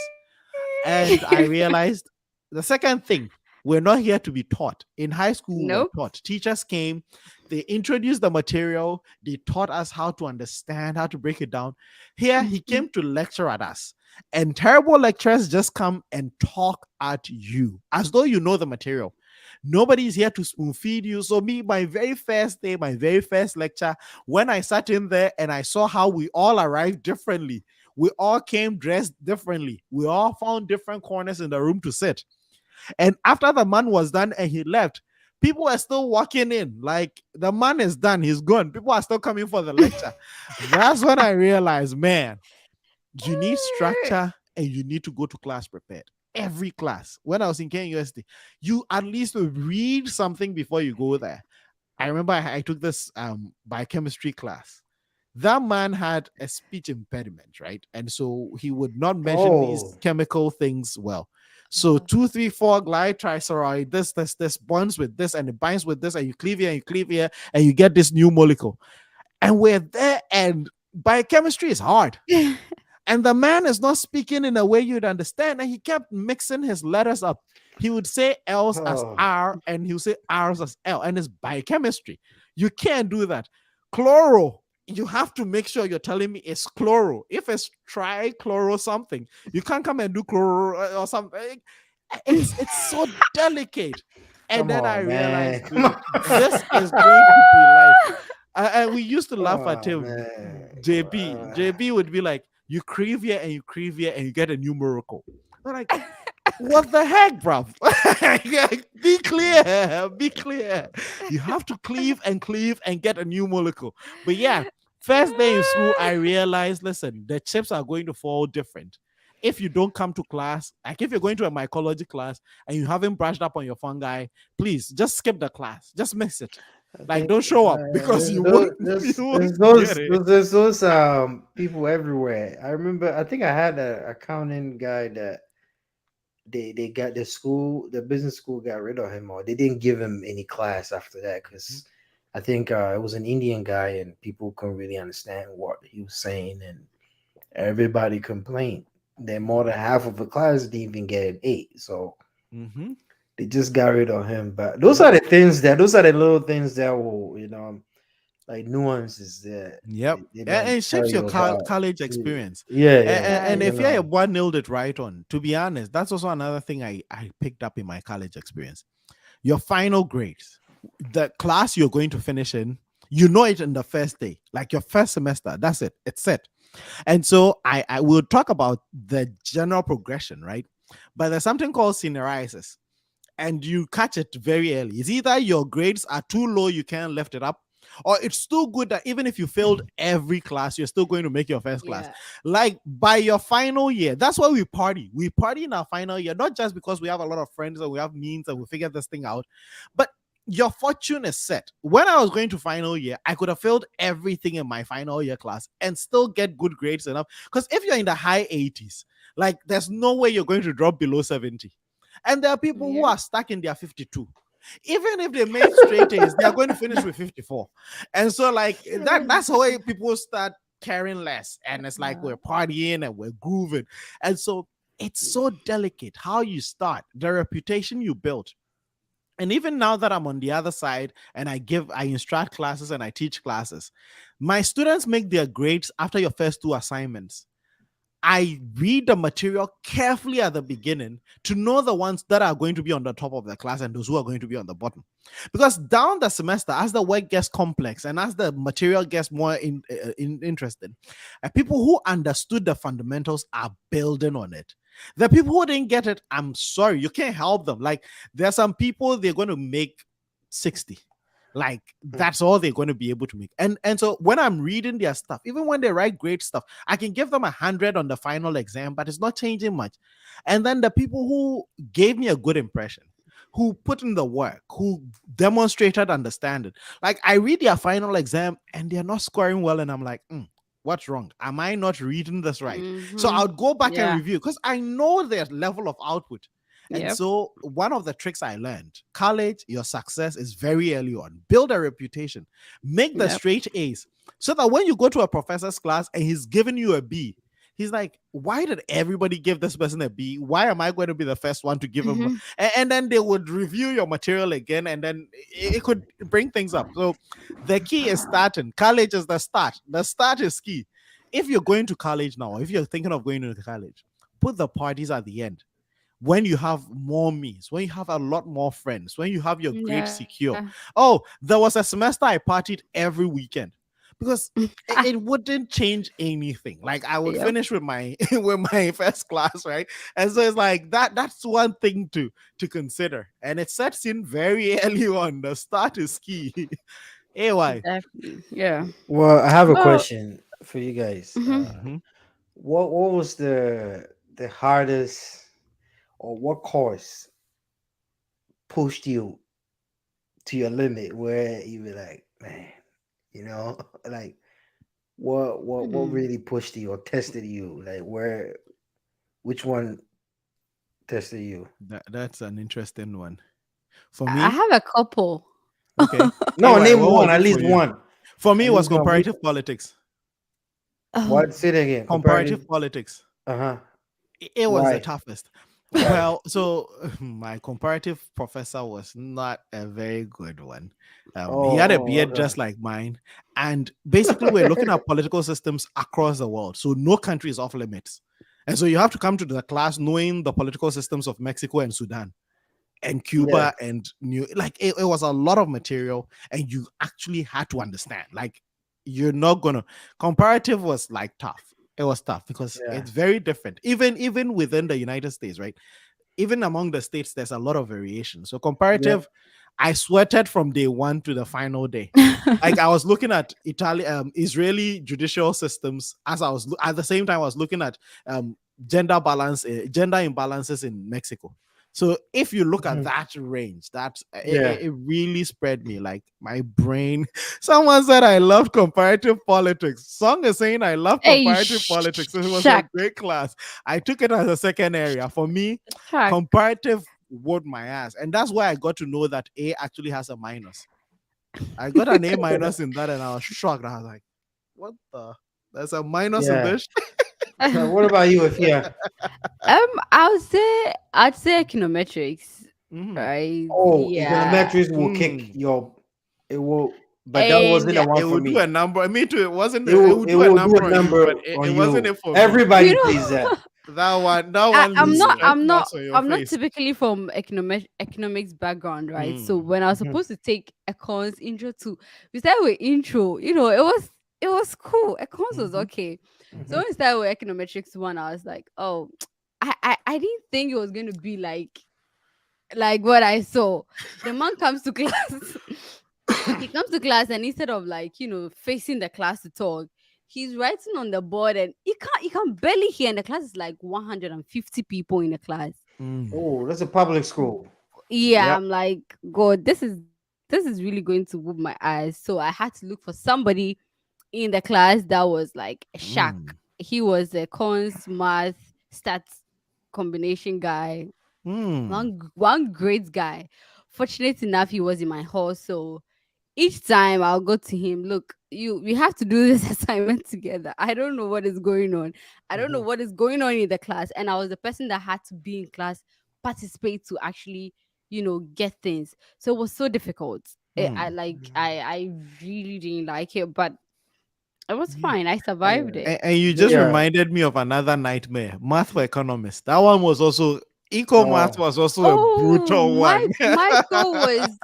And I realized the second thing, we're not here to be taught. In high school, Nope. we're taught. Teachers came, they introduced the material, they taught us how to understand, how to break it down. Here, he came to lecture at us. And terrible lecturers just come and talk at you as though you know the material. Nobody's here to spoon feed you. So me, my very first day, my very first lecture, when I sat in there and I saw how we all arrived differently, we all came dressed differently, we all found different corners in the room to sit. And after the man was done and he left, people are still walking in. Like, the man is done, he's gone. People are still coming for the lecture. That's when I realized, man, you need structure and you need to go to class prepared. Every class. When I was in KUSD, you at least read something before you go there. I remember I took this biochemistry class. That man had a speech impediment, right? And so he would not mention these Oh. chemical things well. So 2,3,4 glytrichloride, this bonds with this, and it binds with this, and you cleave here, and you get this new molecule. And we're there, and biochemistry is hard. And the man is not speaking in a way you'd understand, and he kept mixing his letters up. He would say L's as Oh. R, and he would say R's as L, and it's biochemistry. You can't do that. Chloro, you have to make sure you're telling me it's chloro. If it's trichloro something, you can't come and do chloro or something. It's so delicate. And Come then on, I realized, man. dude, this is going to be life. And we used to laugh at Oh, him. man. JB would be like, you creave here and you get a new miracle. We're like, what the heck, bruv? Be clear. You have to cleave and get a new molecule. But yeah, first day in school, I realized, listen, the chips are going to fall different. If you don't come to class, like if you're going to a mycology class and you haven't brushed up on your fungi, please just skip the class. Just miss it. Like, don't show up because you won't. There's You won't those, get it. there's those people everywhere. I remember, I think I had an accounting guy that they got the business school got rid of him, or they didn't give him any class after that, because I think it was an Indian guy and people couldn't really understand what he was saying, and everybody complained. Then more than half of the class didn't even get an 8. So Mhm. they just got rid of him. But those are the little things that will, like nuances that Yep. they And don't it tell shapes your you about. college experience. Yeah, And you if you're know. a one nailed it right on, to be honest, that's also another thing I picked up in my college experience. Your final grades, the class you're going to finish in, you know it in the first day, like your first semester. That's it. It's set. And so I will talk about the general progression, right? But there's something called senioritis, and you catch it very early. It's either your grades are too low, you can't lift it up, or it's too good that even if you failed every class, you're still going to make your first class. Yeah. Like by your final year, that's why we party. We party in our final year, not just because we have a lot of friends and we have means and we figure this thing out, but your fortune is set. When I was going to final year, I could have failed everything in my final year class and still get good grades enough. Because if you're in the high 80s, like there's no way you're going to drop below 70. And there are people who Yeah. are stuck in their 52. Even if they made straight A's, they are going to finish with 54. And so, like that's the way people start caring less, and it's like we're partying and we're grooving. And so it's so delicate how you start, the reputation you built. And even now that I'm on the other side and I instruct classes and I teach classes, my students make their grades after your first two assignments. I read the material carefully at the beginning to know the ones that are going to be on the top of the class and those who are going to be on the bottom. Because down the semester, as the work gets complex and as the material gets more interesting, people who understood the fundamentals are building on it. The people who didn't get it, I'm sorry, you can't help them. Like, there are some people, they're going to make 60. Like, that's all they're going to be able to make. And so when I'm reading their stuff, even when they write great stuff, I can give them 100 on the final exam, but it's not changing much. And then the people who gave me a good impression, who put in the work, who demonstrated understanding, like, I read their final exam and they're not scoring well, and I'm like, what's wrong? Am I not reading this right? So Mhm. I'll go back Yeah. and review because I know their level of output. And Yep. so one of the tricks I learned, college, your success is very early on. Build a reputation, make the Yep. straight A's, so that when you go to a professor's class and he's giving you a B, he's like, why did everybody give this person a B? Why am I going to be the first one to give him? Mhm. And then they would review your material again, and then it could bring things up. So the key is starting. College is the start. The start is key. If you're going to college now, if you're thinking of going to college, put the parties at the end. When you have more means, when you have a lot more friends, when you have your grades secure. Yeah. Oh, there was a semester I partied every weekend because it wouldn't change anything. Like, I would Yep. finish with my with my first class, right? And so it's like that's one thing to consider. And it sets in very early on. The start is key. AY. Definitely. Yeah. Well, I have a Well. question for you guys. Mhm. Mhm. What was the hardest, or what course pushed you to your limit where you were like, man, you know, like what Hmm. really pushed you or tested you? Like, which one tested you? That's an interesting one. For I me, have a couple. okay. No, AY, name what one, was at it for least you? one. For me, At it was least one. comparative politics. Oh. What? Say it again. Comparative politics. Uh-huh. It was the Why? toughest. Why? Well, so my comparative professor was not a very good one. He had a beard Okay. just like mine. And basically, we're looking at political systems across the world. So no country is off limits. And so you have to come to the class knowing the political systems of Mexico and Sudan and Yeah. Cuba and it was a lot of material, and you actually had to understand. Like, you're not gonna comparative was like tough. It was tough because Yeah. it's very different. Even within the United States, right? Even among the states, there's a lot of variation. So Yeah. comparative, I sweated from day one to the final day. Like, I was looking at Israeli judicial systems as at the same time I was looking at gender imbalances in Mexico. So if you look at Mhm. that range, Yeah. it really spread me. Like, my brain. Someone said I love comparative politics. Song is saying I love Hey, comparative politics. It was a Shaq. great class. I took it as a second area. For me, Shaq. comparative whooped my ass, and that's why I got to know that A actually has a minus. I got an A minus in that, and I was shocked. I was like, "What the? There's a minus in Yeah. this." What about you, Afia? I'd say econometrics, Mhm. right? Oh, Yeah. econometrics will kick Mm. your. It will, but that wasn't And the one It for would do a me. number. Me too. It wasn't. It It will. would It do a will do number a on you, but number it on wasn't you. it for me. Everybody you plays know, that. That one I'm leaves not stretch I'm not marks on your I'm not face. typically from economics background, right? So Mm. when I was Mhm. supposed to take econs intro two, we started with intro. It was cool. Econs was Mhm. okay. So Mhm. when we started with econometrics one, I was like, oh, I didn't think it was going to be like what I saw. The man comes to class. He comes to class, and instead of facing the class to talk, he's writing on the board, and he can barely hear. And the class is like 150 people in the class. Mm. Oh, that's a public school. Yeah, Yep. I'm like, God, this is really going to whoop my eyes. So I had to look for somebody in the class that was like a shark. Mm. He was a cons math stats combination guy. Mm. One great guy. Fortunate enough, he was in my hall, so each time I'll go to him, look, we have to do this assignment together. I don't know what is going on. I don't know Mhm. what is going on in the class. And I was the person that had to be in class, participate to actually, get things. So it was so difficult. I Mm. like I really didn't like it, but it was Yeah. fine. I survived it. And you just Yeah. reminded me of another nightmare, math for economists. That one was also eco math Oh, was also a Oh, brutal one. Michael was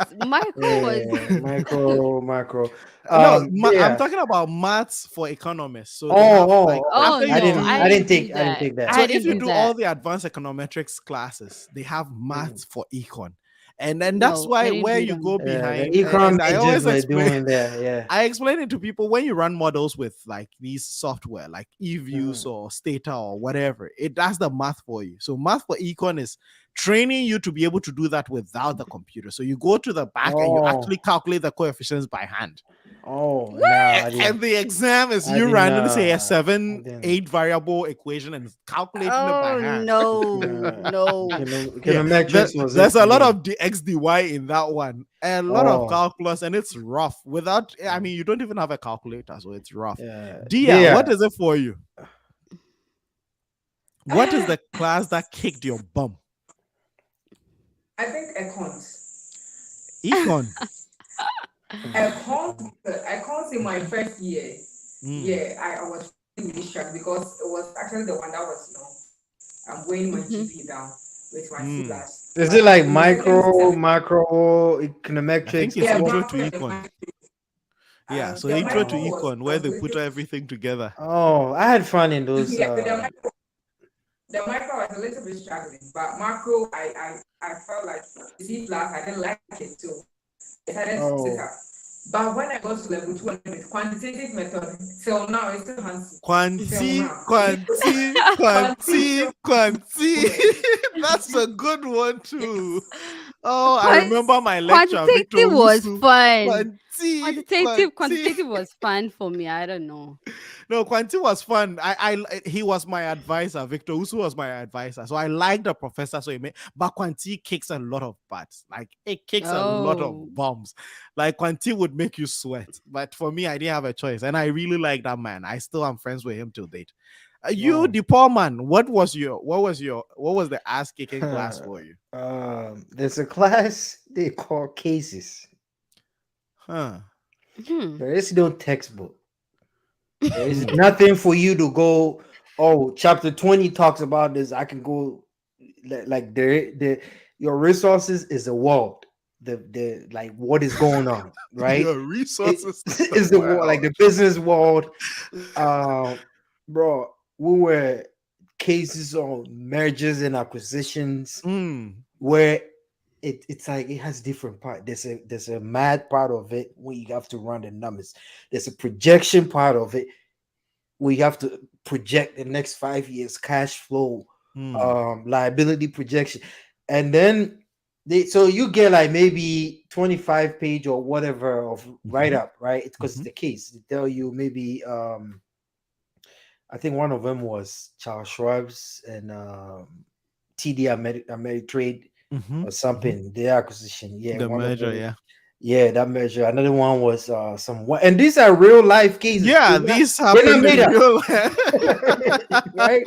yeah. Micro, macro. No, I'm Yeah. talking about maths for economists. So they Oh, have like oh, oh. Oh after I you no, didn't, do I I didn't didn't do take, I didn't that. take that. so I if didn't you do do all that. the advanced econometrics classes, they have Mhm. maths for econ. And then that's No, I why didn't where do you that. go The behind, econ and I majors always were explain doing that. Yeah. I explain it to people when you run models with like these software like eViews Mhm. or Stata or whatever, it does the math for you. So math for econ is training you to be able to do that without the computer. So you go to the back and you actually Oh, calculate the coefficients by hand. oh, no, I And didn't, the exam is I you didn't, randomly say a I seven, didn't. 8 variable equation and calculating it by Oh hand. no, no. Yeah, Econometrics was it there's for a lot me. of dy in that one, and a lot of Oh, calculus, and it's rough. Without, I mean, you don't even have a calculator, so it's rough. yeah, Dia, yeah. what is it for you? What is the class that kicked your bum? I think econs. Econ. Econs in my first year. Mm, Yeah, I was really shocked because it was actually the one that was, I'm weighing my Mhm. GP down with my C mm. plus. Is it But like in the second micro, semester, macro, I think econometrics? it's yeah, intro to macro and econ. micro. Yeah, so The intro to micro Oh, econ, where was they put little, everything together. oh, I had fun in those. yeah, the micro was a little bit struggling, but macro, I felt like C plus, I didn't like it too. I decided to sit Oh, up. But when I got to level 2 and with quantitative method, till now it's still handsome. Till Quanti, now. quanti, quanti, Quantitative, quanti. yeah. That's a good one too. Yes. Oh, I Quan- remember my lecture, Victor Quantitative was Wusu. fun. Quanti, Quantitative, quanti. quantitative was fun for me. I don't know. No, Quanti was fun. He was my advisor. Victor Usu was my advisor. So I liked the professor. So he made, but Quanti kicks a lot of butts. Like it kicks a lot of Oh. bombs. Like Quanti would make you sweat. But for me, I didn't have a choice. And I really like that man. I still am friends with him till date. You, oh. the poor man, what was the ass kicking class for you? There's a class they call cases. Huh. Hmm. There is no textbook. There is nothing for you to go. Oh, chapter 20 talks about this. I can go like the your resources is a world. The like what is going on, right? Your It resources is the world, like the business world. Bro, we were cases on mergers and acquisitions Mm. where it's like it has different part. There's a math part of it where you have to run the numbers. There's a projection part of it where you have to project the next 5 years cash flow, Mm. liability projection, and then so you get like maybe 25 page or whatever of write Mhm. up, right? Because it's Mhm. the case. They tell you maybe I think one of them was Charles Schwab's and TD Ameritrade Mhm. or Mhm. something. The acquisition, yeah, The one of merger, them. yeah. Yeah, that measure. Another one was and these are real life cases. Yeah, They're not, these they're not happened made in up, real life. right?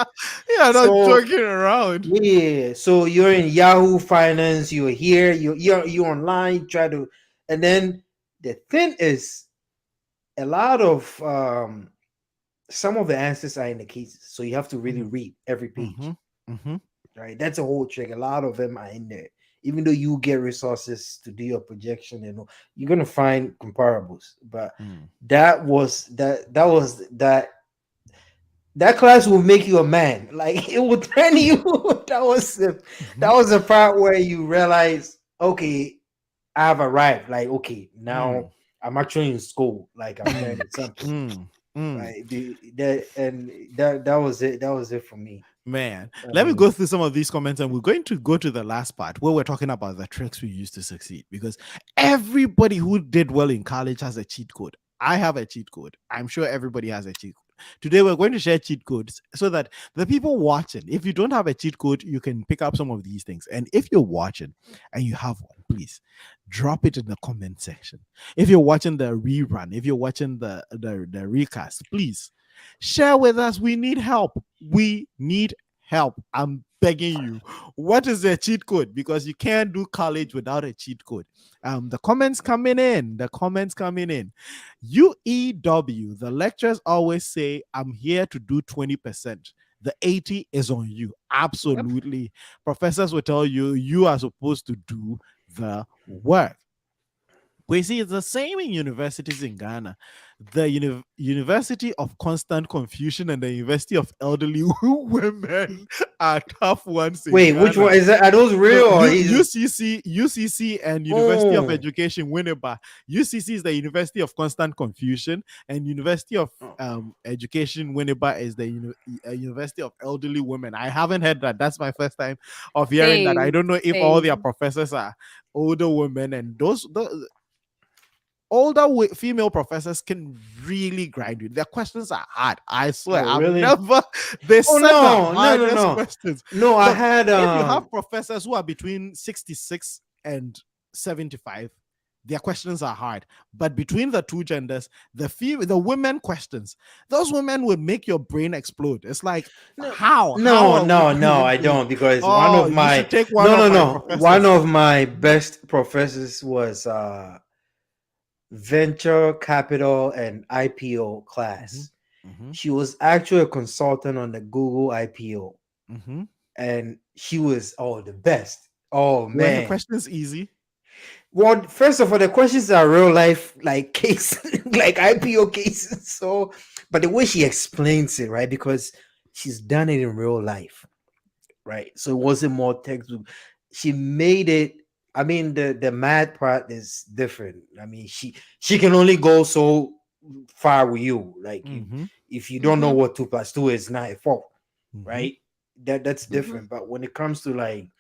Yeah, not So joking around. yeah, so you're in Yahoo Finance. You're here. You're online. Try to, and then the thing is, a lot of some of the answers are in the cases, so you have to really read every page. Mhm. Mhm. Right, that's a whole trick. A lot of them are in there. Even though you get resources to do your projection, you're gonna find comparables. But Mm. that class will make you a man. Like it will train you. That Mhm. was the part where you realize, okay, I've arrived. Like, okay, now Mm. I'm actually in school. Like I'm Mm. learning something. Mm. Mm. Right. That was it. That was it for me. Man, I let me mean, go through some of these comments and we're going to go to the last part where we're talking about the tricks we use to succeed because everybody who did well in college has a cheat code. I have a cheat code. I'm sure everybody has a cheat code. Today, we're going to share cheat codes so that the people watching, if you don't have a cheat code, you can pick up some of these things. And if you're watching and you have one, please drop it in the comment section. If you're watching the rerun, if you're watching the recast, please share with us. We need help. We need help. I'm begging you. What is the cheat code? Because you can't do college without a cheat code. The comments coming in. UEW, the lecturers always say, I'm here to do 20%. The 80 is on you. Absolutely. Yep. Professors will tell you, you are supposed to do the work. We see it's the same in universities in Ghana. The University of Constant Confusion and the University of Elderly Women are tough ones. Wait, Ghana. which one is that? Are those real? Or UCC and University of Education Winneba. UCC is the University of Constant Confusion, and University of Education Winneba is the University of Elderly Women. I haven't heard that. That's my first time of hearing that. I don't know if all their professors are older women, and those older female professors can really grind you. Their questions are hard. I swear. Really? They said no. Questions. No, I had. If you have professors who are between 66 and 75, their questions are hard. But between the two genders, the women questions, those women would make your brain explode. It's like, how? No, I don't, because one of my best professors was venture capital and IPO class. She was actually a consultant on the Google IPO, and she was the best. Oh man, were the questions easy? Well, first of all, the questions are real life, like case, like IPO cases. So, but the way she explains it, right, because she's done it in real life, right? So it wasn't more textbook. She made it. I mean, the math part is different. I mean, she can only go so far with you. Like if you don't know what 2 + 2 is, not 4, right? That's different. But when it comes to like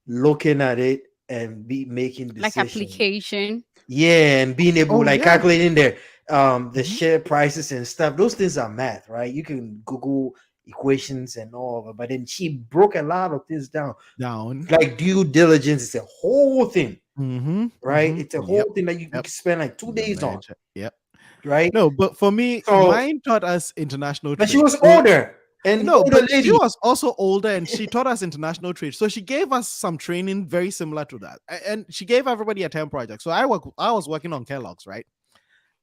looking at it and making decisions, like application, and being able calculating the share prices and stuff, those things are math, right? You can Google equations and all of it, but then she broke a lot of things down. Like due diligence is a whole thing, right? It's a whole thing that you can spend like 2 days on. Right? No, but for me, mine taught us international trade. But she was older. And she was also older, and she taught us international trade. So she gave us some training very similar to that. And she gave everybody a 10 project. So I was working on Kellogg's, right?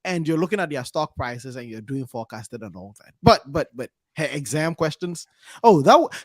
And you're looking at their stock prices and you're doing forecasted and all that. But her exam questions.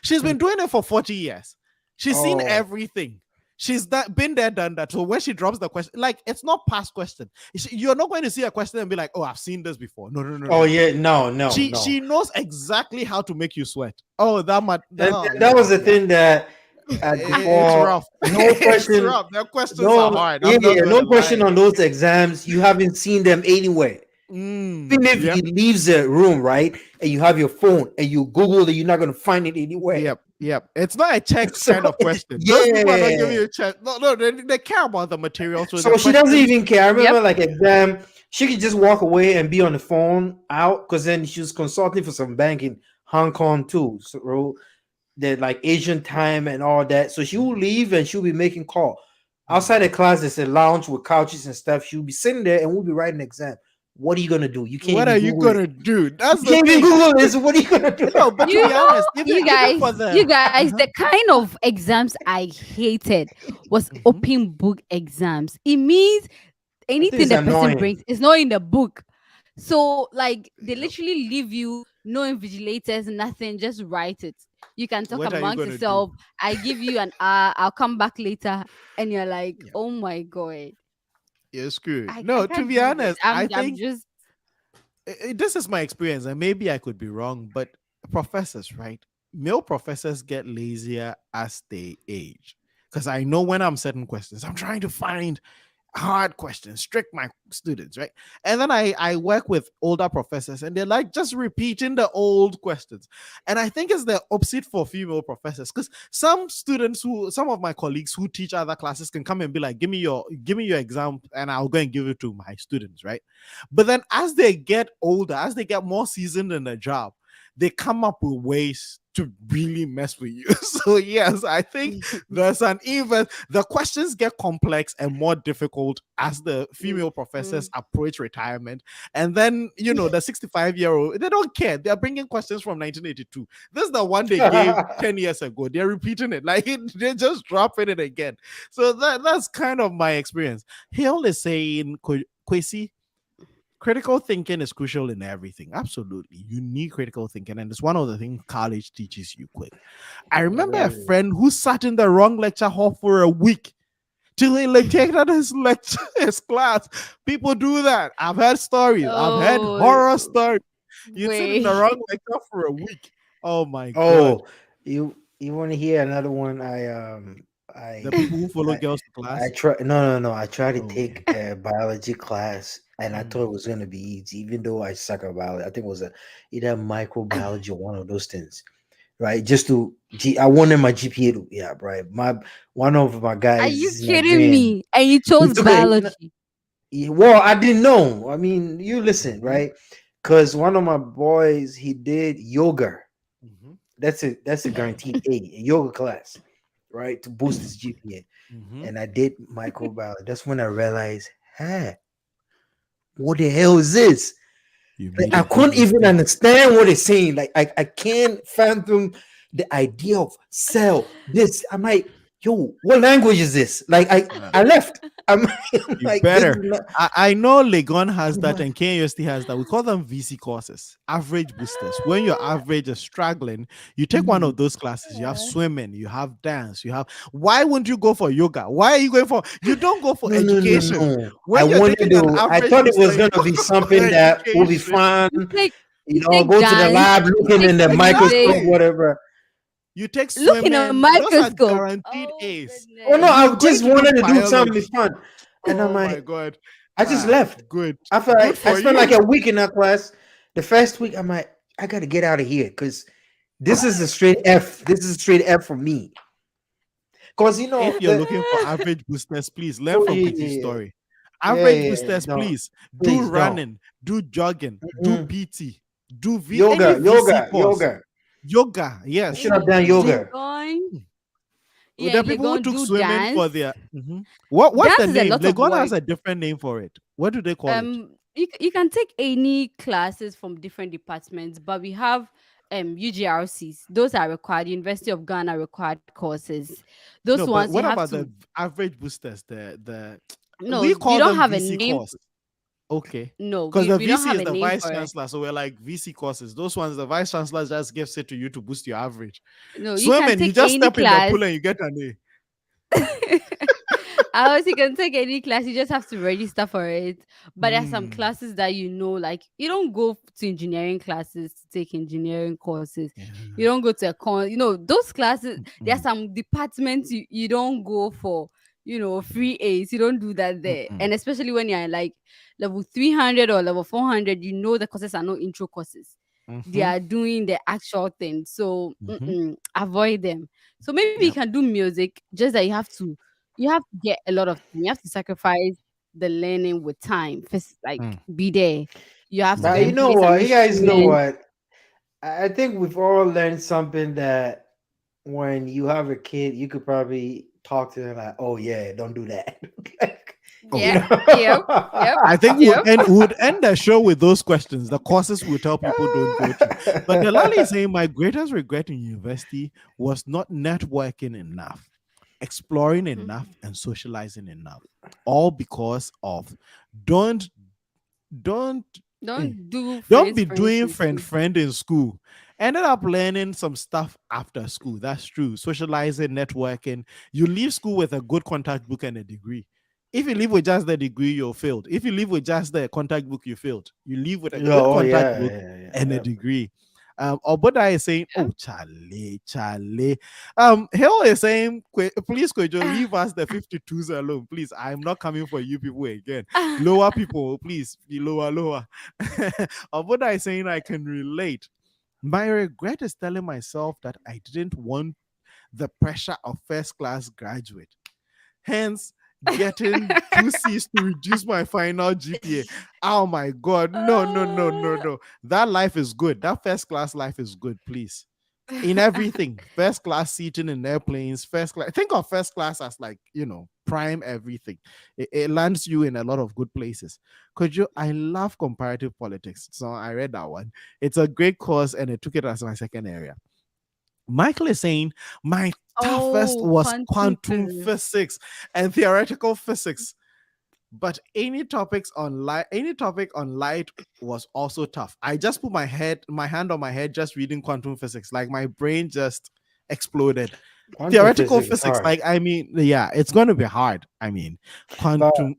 She's been doing it for 40 years. She's seen everything. She's been there, done that. So when she drops the question, like, it's not past question. You're not going to see a question and be like, I've seen this before. No. No. She knows exactly how to make you sweat. That was the thing that it's rough. No question. Their questions are hard. No question on those exams. You haven't seen them anywhere. Even if he leaves the room, right, and you have your phone and you Google it, you're not going to find it anywhere. Yep. It's not a check kind of question. Those people are not giving you a check. No, they care about the material. So she doesn't even care. I remember like exam, she could just walk away and be on the phone out, because then she was consulting for some bank in Hong Kong too. So the like Asian time and all that. So she will leave and she'll be making call. Outside the class, there's a lounge with couches and stuff. She'll be sitting there and we'll be writing exam. What are you gonna do? You can't. What are you gonna do? That's the thing. Google this. What are you gonna do? No, but to be honest, you guys, the kind of exams I hated was open book exams. It means anything the person brings is not in the book. So, like, they literally leave you no invigilators, nothing. Just write it. You can talk amongst yourself. I give you an hour. I'll come back later, and you're like, oh my god. You're screwed. To be honest, I think this is my experience, and maybe I could be wrong, but professors, right? Male professors get lazier as they age. Because I know when I'm setting questions, I'm trying to find hard questions, trick my students, right? And then I work with older professors and they're like just repeating the old questions. And I think it's the opposite for female professors, because some of my colleagues who teach other classes can come and be like, give me your exam and I'll go and give it to my students, right? But then as they get older, as they get more seasoned in their job, they come up with ways to really mess with you. So yes, I think there's an even the questions get complex and more difficult as the female professors approach retirement. And then the 65-year-old, they don't care. They're bringing questions from 1982. This is the one they gave 10 years ago. They're repeating it. Like they're just dropping it again. So that's kind of my experience. Hill is saying, Kwesi, critical thinking is crucial in everything. Absolutely. You need critical thinking. And it's one of the things college teaches you quick. I remember a friend who sat in the wrong lecture hall for a week till he rejected his class. People do that. I've heard stories. I've heard horror stories. You sit in the wrong lecture for a week. Oh my god. You want to hear another one? The people who follow girls to class. I try no. I tried to take a biology class, and I thought it was gonna be easy, even though I suck at biology. I think it was either microbiology or one of those things, right? I wanted my GPA to right. One of my guys. Are you kidding me? And you chose biology? Well, I didn't know. I mean, you listen, right? Because one of my boys, he did yoga. That's a guaranteed A in yoga class, right? To boost his GPA. And I did microbiology. That's when I realized, what the hell is this? Like, I couldn't even understand what it's saying. Like I can't fathom the idea of cell. This I'm like, yo, what language is this? Like I left. I'm like, better. I know Legon has that and KUST has that. We call them VC courses, average boosters. When your average is struggling, you take one of those classes. You have swimming, you have dance, you have. Why wouldn't you go for yoga? Why are you going for? You don't go for education. No. I thought it was going to be something that will be fun. Go to the lab, looking in the microscope, whatever. You take swimming. Look in a microscope. Those are guaranteed A's. Oh no, I just wanted to do something fun. And I'm like, my God. I just left. Good. After I spent like a week in that class. The first week, I'm like, I got to get out of here because this is a straight F. This is a straight F for me. Because, if you're looking for average boosters, please learn from Petey's story. Average boosters, please do running, do jogging, do PT, do yoga. Yes. I should have done yoga. The people who took swimming dance. For their what's the name? Legon has a different name for it. What do they call it? You can take any classes from different departments, but we have UGRCs. Those are required. University of Ghana required courses. Those ones. What about the average boosters? No, we don't have a name. Course. Okay. No, because the VC is the vice chancellor, so we're like VC courses. Those ones, the vice chancellor just gives it to you to boost your average. No, swimming, you just step in the pool and you get an A. You can take any class, you just have to register for it. But there are some classes that like you don't go to engineering classes to take engineering courses. You don't go to those classes. There are some departments you don't go for. Free A's. You don't do that there. And especially when you're like level 300 or level 400, the courses are no intro courses. They are doing the actual thing. So avoid them. So maybe you can do music, just that you have to get a lot of time. You have to sacrifice the learning with time. First, be there. You have to. You know what? You guys know what? I think we've all learned something that when you have a kid, you could probably talk to them like, oh yeah, don't do that. Yep. I think we would end the show with those questions. The courses we tell people don't go to. But Delali is saying my greatest regret in university was not networking enough, exploring enough, and socializing enough. All because of don't be doing friend in school. Ended up learning some stuff after school. That's true. Socializing, networking. You leave school with a good contact book and a degree. If you leave with just the degree, you're failed. If you leave with just the contact book, you failed. You leave with a good contact book and a degree. Oboda is saying, Charlie. Hill is saying, please, could you leave us the 52s alone? Please, I'm not coming for you people again. Lower people, please, be lower. Oboda is saying, I can relate. My regret is telling myself that I didn't want the pressure of first class graduate. Hence, getting 2 C's to reduce my final GPA. Oh my God. No. That life is good. That first class life is good, please. In everything, first class seating in airplanes, first class. Think of first class as like, prime everything. It lands you in a lot of good places. I love comparative politics. So I read that one. It's a great course and I took it as my second area. Michael is saying my toughest was quantum physics and theoretical physics. But any topic on light was also tough. I just put my hand on my head just reading quantum physics. Like my brain just exploded. Quantum Theoretical physics is physics, hard. like it's going to be hard. Quantum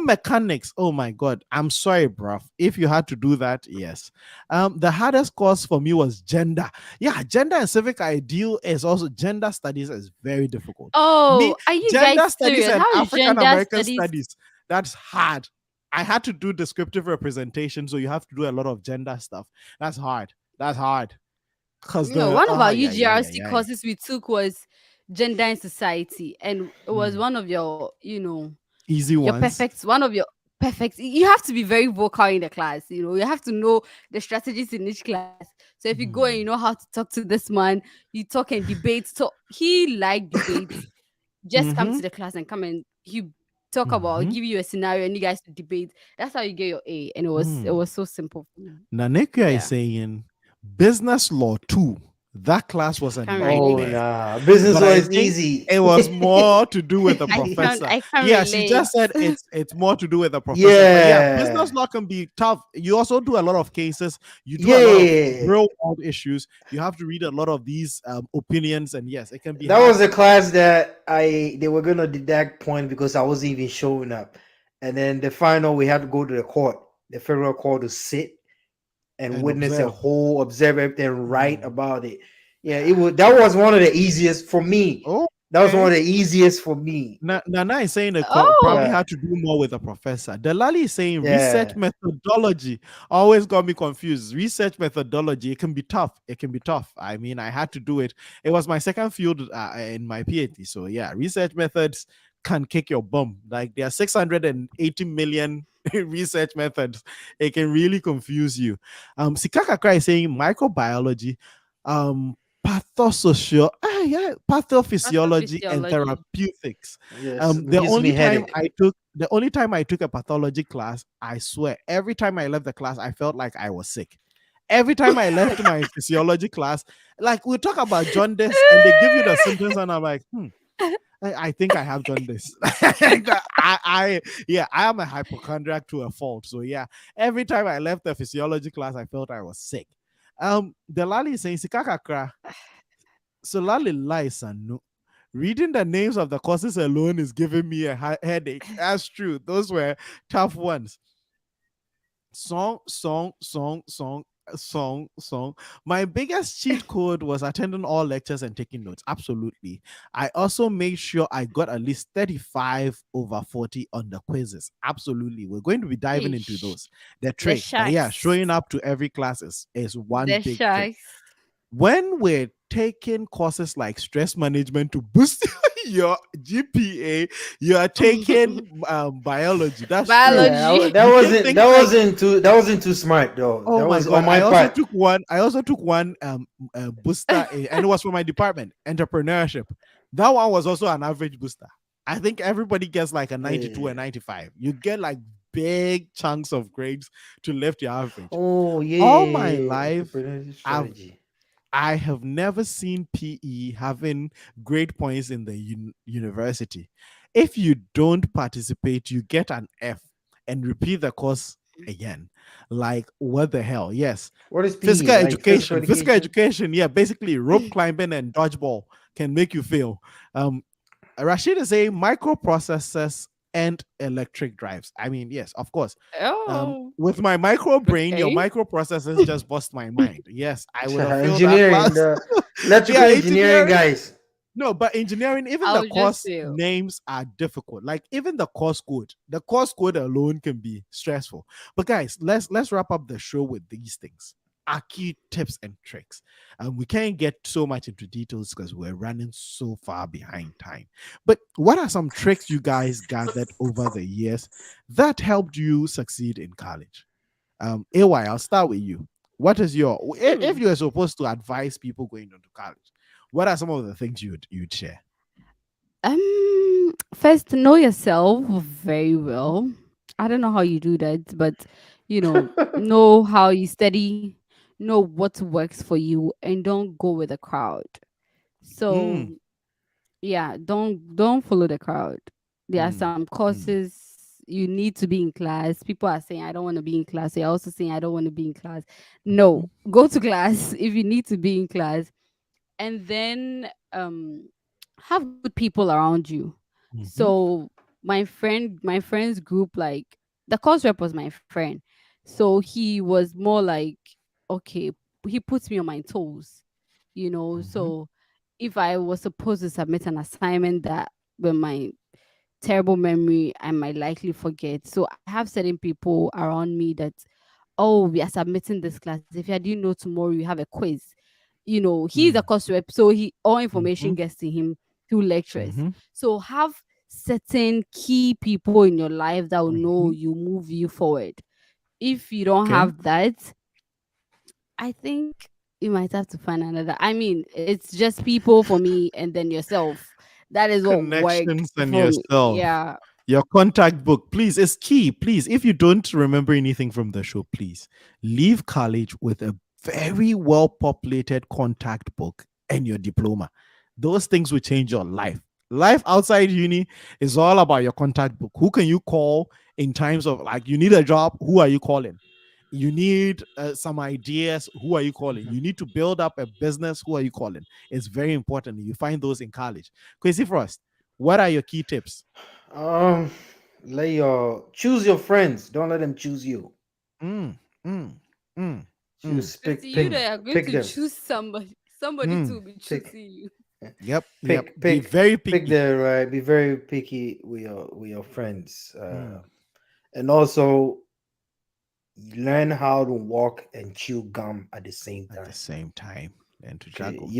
mechanics. Oh my God, I'm sorry, bruv. If you had to do that, yes. The hardest course for me was gender. Yeah, gender and civic ideal is also gender studies is very difficult. Oh, are you Gender guys studies serious? and How is African gender American studies? studies. That's hard. I had to do descriptive representation, so you have to do a lot of gender stuff. That's hard. Because One of our UGRC courses we took was gender and society, and it was one of your, easy your ones. one of your perfect. You have to be very vocal in the class. You have to know the strategies in each class. So if you go and you know how to talk to this man, you talk and debate. So he liked debates. Just come to the class and come and he talk about, give you a scenario and you guys to debate. That's how you get your A. And it was so simple. Nanekia is saying business law 2. That class was a nightmare. Oh nah, business law is easy. It was more to do with the professor. I can't Yeah, relate. she just said it's more to do with the professor. Yeah. But business law can be tough. You also do a lot of cases. You do a lot of real world issues. You have to read a lot of these opinions, and yes, it can be. That was a class that they were gonna deduct point because I wasn't even showing up, and then the final we had to go to the federal court, to sit and witness observe everything, and write about it. Yeah, that was one of the easiest for me. That was one of the easiest for me. Nana is saying the probably had to do more with the professor. Delali is saying research methodology always got me confused. Research methodology, it can be tough. I mean, I had to do it. It was my second field in my PhD. So yeah, research methods can kick your bum. Like there are 680 million research methods. It can really confuse you. Sikaka is saying microbiology, pathophysiology and therapeutics. Yes, the only time I took a pathology class, I swear, every time I left the class, I felt like I was sick. Every time I left my physiology class, like we talk about jaundice and they give you the symptoms, and I'm like, I think I have jaundice. I am a hypochondriac to a fault. So yeah, every time I left the physiology class, I felt I was sick. The Lali is saying Sikakakra. So Lali lies and no. Reading the names of the courses alone is giving me a headache. That's true. Those were tough ones. Song. My biggest cheat code was attending all lectures and taking notes. Absolutely. I also made sure I got at least 35 over 40 on the quizzes. Absolutely. We're going to be diving into those. The trick. Yeah, showing up to every class is one big trick. When we're taking courses like stress management to boost your GPA, you are taking biology. That's biology. Yeah, that wasn't too smart though. Oh that my was God. on my part. I also took one booster, and it was for my department, entrepreneurship. That one was also an average booster. I think everybody gets like a 92 and 95. You get like big chunks of grades to lift your average. Oh yeah. All my life, I have never seen PE having grade points in the university. If you don't participate, you get an F and repeat the course again. Like, what the hell? Yes. What is PE? Physical education. Physical education. Yeah, basically rope climbing and dodgeball can make you fail. Rashid is saying microprocessors and electric drives. I mean, yes, of course. With my micro brain, your microprocessors just bust my mind. Yes, I would have failed that class. Electrical engineering guys. No, but engineering, even the course names are difficult. Like even the course code alone can be stressful. But guys, let's wrap up the show with these things. are key tips and tricks. And we can't get so much into details because we're running so far behind time. But what are some tricks you guys gathered over the years that helped you succeed in college? AY, I'll start with you. What is your, if you are supposed to advise people going into college, what are some of the things you'd share? First, know yourself very well. I don't know how you do that, but know how you study, know what works for you, and don't go with the crowd. So Mm, yeah, don't follow the crowd. There are mm, some mm, courses you need to be in class. People are saying I don't want to be in class. You're also saying I don't want to be in class. No, mhm, go to class if you need to be in class, and then have good people around you. mhm, So my friend's group, like the course rep was my friend, so he was more like, okay, he puts me on my toes, mhm, so if I was supposed to submit an assignment that with my terrible memory I might likely forget, so I have certain people around me that, oh, we are submitting this class. If you didn't know, tomorrow you have a quiz. He's a mm, course rep, so he all information mhm, gets to him through lecturers. mhm, So have certain key people in your life that will know mhm. you, move you forward. If you don't Okay. have that, I think you might have to find another. I mean, it's just people for me, and then yourself. That is what worked Connections and for me. yourself. Yeah. Your contact book, please, is key. Please, if you don't remember anything from the show, please leave college with a very well populated contact book and your diploma. Those things will change your life. Life outside uni is all about your contact book. Who can you call in times of, like, you need a job? Who are you calling? You need some ideas? Who are you calling? You need to build up a business? Who are you calling? It's very important. You find those in college. Crazy Frost, what are your key tips? Um, choose your friends. Don't let them choose you. Mm, mm, mm, mm, Choose It's pick you pick that are going pick to them. choose somebody. Somebody to mm. be Pick choosing you. Yep, yep. pick Be pick very pick picky. the right. Be very picky with your friends. Mm, And also learn how to walk and chew gum at the same at the time. same time, and to Okay, juggle.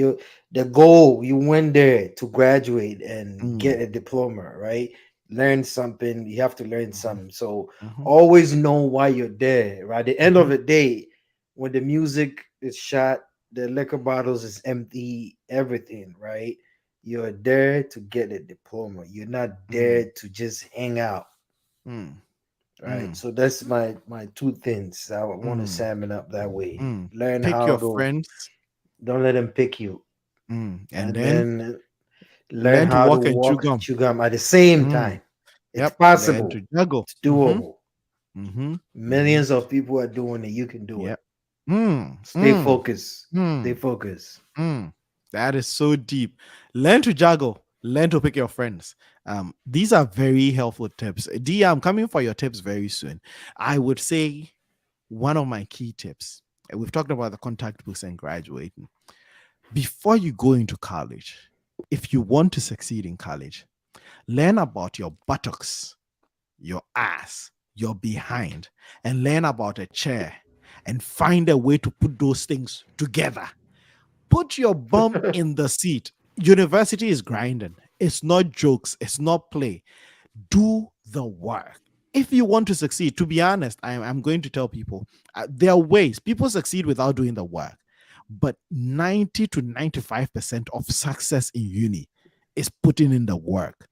the goal, you went there to graduate and Mm, get a diploma, right? Learn something. You have to learn mhm, something. So mhm, always know why you're there. Right, at the end of mhm, the day, when the music is shot, the liquor bottles is empty, everything. Right, you're there to get a diploma. You're not mm, there to just hang out. mm, Right, mm, so that's my two things. I want to mm, salmon up that way. mm. Learn Pick how your to, friends, don't let them pick you, and and then then learn learn to how to walk and chew walk gum. chew gum at the same Mm, time. It's yep, learn possible. to juggle. It's Mm-hmm, doable. mm-hmm, mm-hmm. Millions of people are doing it. You can do it. Yep. Mm, Stay mm, focused. Stay mm. focused. Mm, that is so deep. Learn to juggle. Learn to pick your friends. These are very helpful tips. D, I'm coming for your tips very soon. I would say one of my key tips. We've talked about the contact books and graduating. Before you go into college, if you want to succeed in college, learn about your buttocks, your ass, your behind, and learn about a chair and find a way to put those things together. Put your bum in the seat. University is grinding. It's not jokes. It's not play. Do the work. If you want to succeed, to be honest, I'm going to tell people there are ways people succeed without doing the work. But 90 to 95% of success in uni is putting in the work,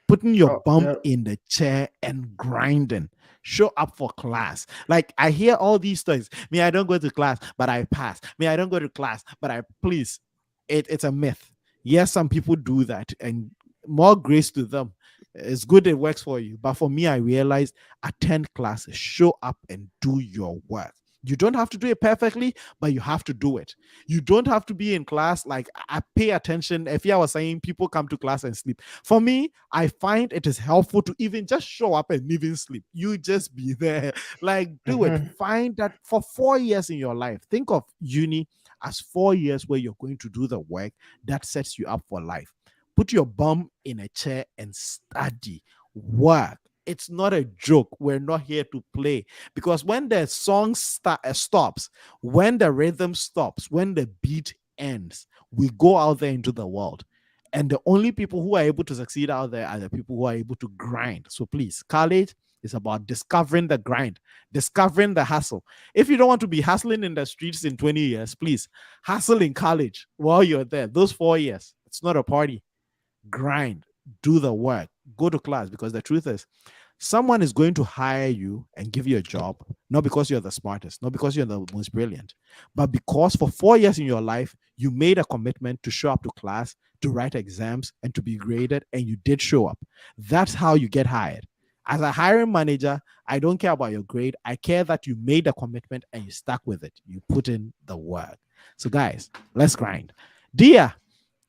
putting your Oh, bum yeah. in the chair and grinding. Show up for class. Like, I hear all these stories. Me, I don't go to class, but I pass. Me, I don't go to class, but I please. It's a myth. Yes, some people do that, and more grace to them. It's good it works for you. But for me, I realized attend classes, show up and do your work. You don't have to do it perfectly, but you have to do it. You don't have to be in class. Like, I pay attention. If I was saying people come to class and sleep, for me, I find it is helpful to even just show up and even sleep. You just be there. Like, do it. Mhm. Find that for 4 years in your life. Think of uni as 4 years where you're going to do the work that sets you up for life. Put your bum in a chair and study, work. It's not a joke. We're not here to play, because when the song stops, when the rhythm stops, when the beat ends, we go out there into the world. And the only people who are able to succeed out there are the people who are able to grind. So please, college is about discovering the grind, discovering the hustle. If you don't want to be hustling in the streets in 20 years, please hustle in college while you're there. Those 4 years, it's not a party. Grind, do the work, go to class, because the truth is, someone is going to hire you and give you a job, not because you're the smartest, not because you're the most brilliant, but because for 4 years in your life, you made a commitment to show up to class, to write exams, and to be graded, and you did show up. That's how you get hired. As a hiring manager, I don't care about your grade. I care that you made a commitment and you stuck with it. You put in the work. So, guys, let's grind. Dia,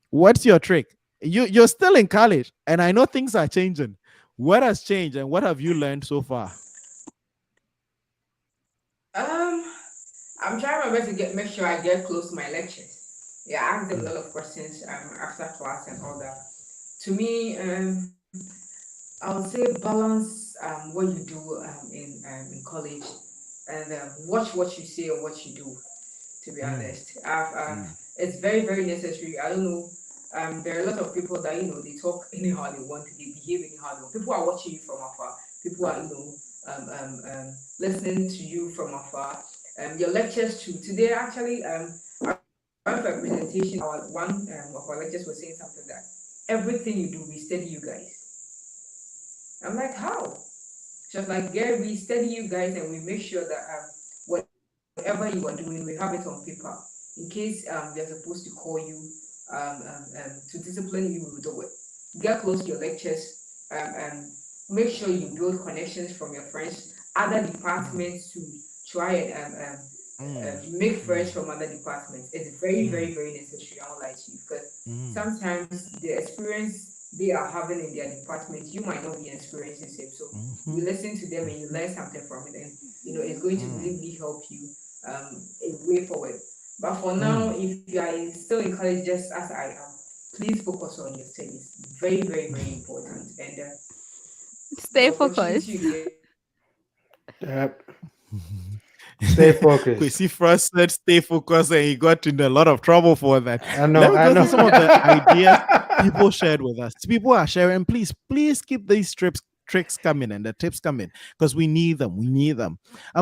what's your trick? You're still in college, and I know things are changing. What has changed, and what have you learned so far? Um, I'm trying my best to make sure I get close to my lectures. Yeah, I ask them a Mm, lot of questions after class and all that. To me, I would say balance what you do in college, and watch what you say or what you do. To be mm, honest, mm, it's very very necessary. I don't know. There are a lot of people that they talk anyhow they want, they behave anyhow they want. People are watching you from afar. People are listening to you from afar. Your lectures too. Today actually I went for a presentation. Our one of our lectures was saying something that everything you do we study you guys. I'm like, how? She was like, yeah, we study you guys and we make sure that whatever you are doing, we have it on paper. In case they're supposed to call you to discipline you, we will do it. Get close to your lectures, make sure you build connections from your friends, other mm, departments to try and mm, make friends mm, from other departments. It's very, mm, very, very necessary. I won't lie to you because mm, sometimes the experience they are having in their department, you might not be experiencing the same. So you mhm, listen to them and you mhm, learn something from it, and it's going to mm, really, really help you a way forward. But for now, mm. if you are still in college, just as I am, please focus on your studies. Very, very, very important. And the Stay opportunity focused. you get. Yep. Stay focused. Kwesi first said stay focused, and he got in a lot of trouble for that. I know, Let me I go know. through some of the ideas people shared with us. People are sharing. Please keep these tricks coming and the tips coming, because we need them. We need them.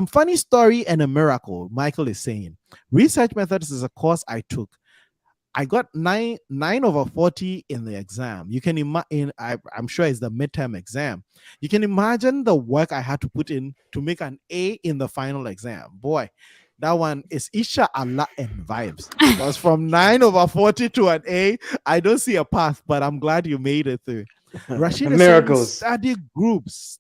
Funny story and a miracle. Michael is saying research methods is a course I took. I got nine over 40 in the exam. You can imagine, I'm sure it's the midterm exam. You can imagine the work I had to put in to make an A in the final exam. Boy, that one is Isha Allah and vibes. Because from 9 over 40 to an A, I don't see a path, but I'm glad you made it through. Rashid is saying Miracles. study groups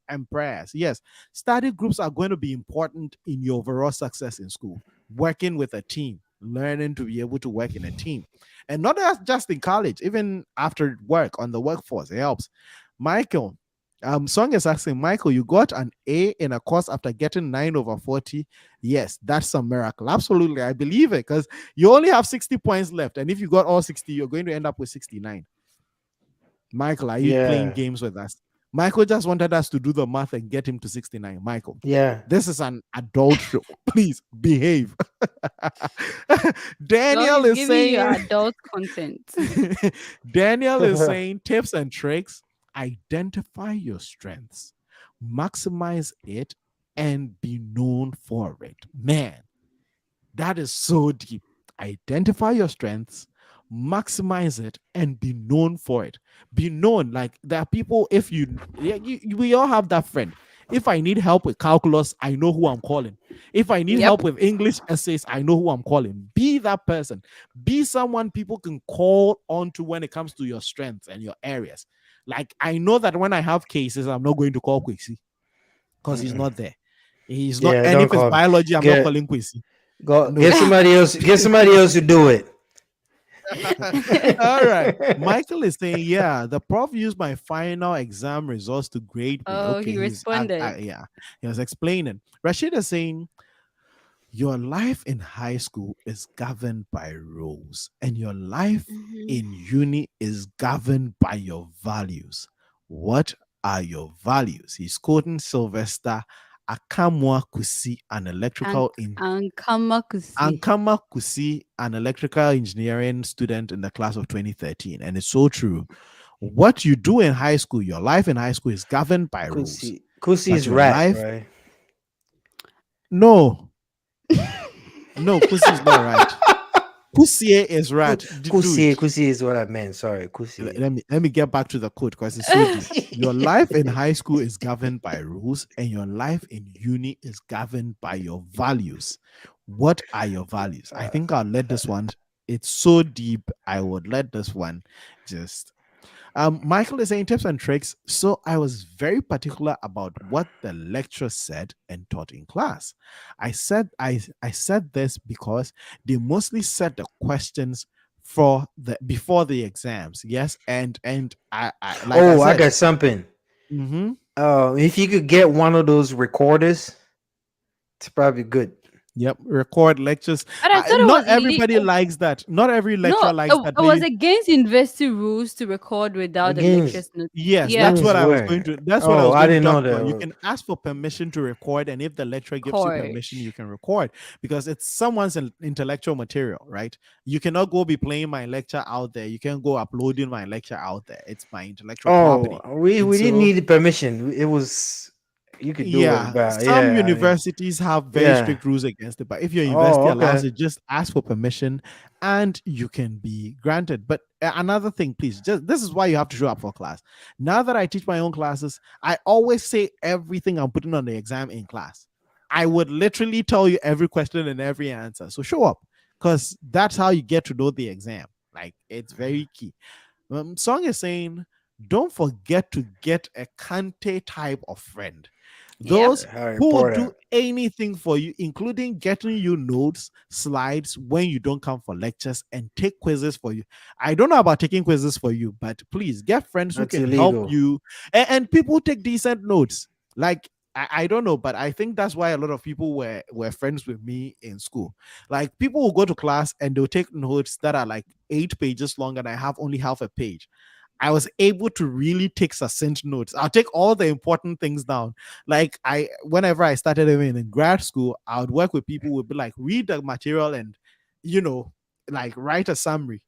and prayers. Yes, study groups are going to be important in your overall success in school. Working with a team, learning to be able to work in a team, and not just in college, even after work on the workforce, it helps. Michael, Song is asking, Michael, you got an A in a course after getting 9 over 40. Yes, that's a miracle. Absolutely, I believe it, because you only have 60 points left, and if you got all 60, you're going to end up with 69. Michael, are you playing Yeah. games with us? Michael just wanted us to do the math and get him to 69. Michael, Yeah. this is an adult show. Please behave. You're Daniel always is giving you saying, adult content. Daniel is saying tips and tricks. Identify your strengths, maximize it, and be known for it. Man, that is so deep. Identify your strengths, maximize it, and be known for it. Be known. Like there are people, if we all have that friend. If I need help with calculus, I know who I'm calling. If I need Yep. help with English essays, I know who I'm calling. Be that person. Be someone people can call on to when it comes to your strengths and your areas. Like I know that when I have cases, I'm not going to call Quixie because he's Mm-mm. not there. He's not, Yeah, and don't if it's call me. biology, I'm not Get calling Quixie. go No. get somebody else. Get somebody else to do it. All right. Michael is saying, yeah, the prof used my final exam results to grade me. Oh, Okay, he responded. yeah, he was explaining. Rashid is saying, your life in high school is governed by rules, and your life Mhm. in uni is governed by your values. What are your values? He's quoting Sylvester Akamwa Kusi, an electrical Ankamakusi. Ankama Kusi, an electrical engineering student in the class of 2013. And it's so true. What you do in high school, your life in high school is governed by rules. Kusi But is your rat, life- right? No, no, Kusi is not right. Kusie is right. Kusi is what I meant. Sorry, Kusi. Let me get back to the quote because it's so deep. Your life in high school is governed by rules, and your life in uni is governed by your values. What are your values? I think I'll let this one. It's so deep. I would let this one just. Michael is saying tips and tricks. So I was very particular about what the lecturer said and taught in class. I said this because they mostly set the questions for the before the exams. Yes, and I like I got something. Mm-hmm. If you could get one of those recorders, it's probably good. Yep, record lectures. But I thought it not was everybody likes that. Not every lecturer likes that. It was against university rules to record without the Against- lecturer's notes. Yes, Yeah. that's what I was Where? going to. That's what I was I going to didn't talk know about. that. You can ask for permission to record, and if the lecturer gives you Record. permission, you can record because it's someone's intellectual material, right? You cannot go be playing my lecture out there. You can't go uploading my lecture out there. It's my intellectual property. We And didn't so- need the permission. It was you could do it. Yeah, But some yeah, I mean, universities have very yeah. strict rules against it, but if your university allows okay. it, just ask for permission and you can be granted. But another thing, please, just this is why you have to show up for class. Now that I teach my own classes, I always say everything I'm putting on the exam in class. I would literally tell you every question and every answer. So show up because that's how you get to know the exam. Like it's very key. Song is saying, don't forget to get a Kante type of friend. Those Harry who will Potter. do anything for you, including getting you notes, slides when you don't come for lectures, and take quizzes for you. I don't know about taking quizzes for you, but please get friends who That's can illegal. help you. And people take decent notes. Like I don't know, but I think that's why a lot of people were friends with me in school. Like people will go to class and they'll take notes that are like 8 pages long, and I have only half a page. I was able to really take succinct notes. I'll take all the important things down. Like whenever I started even in grad school, I would work with people who would be like, read the material and, like write a summary.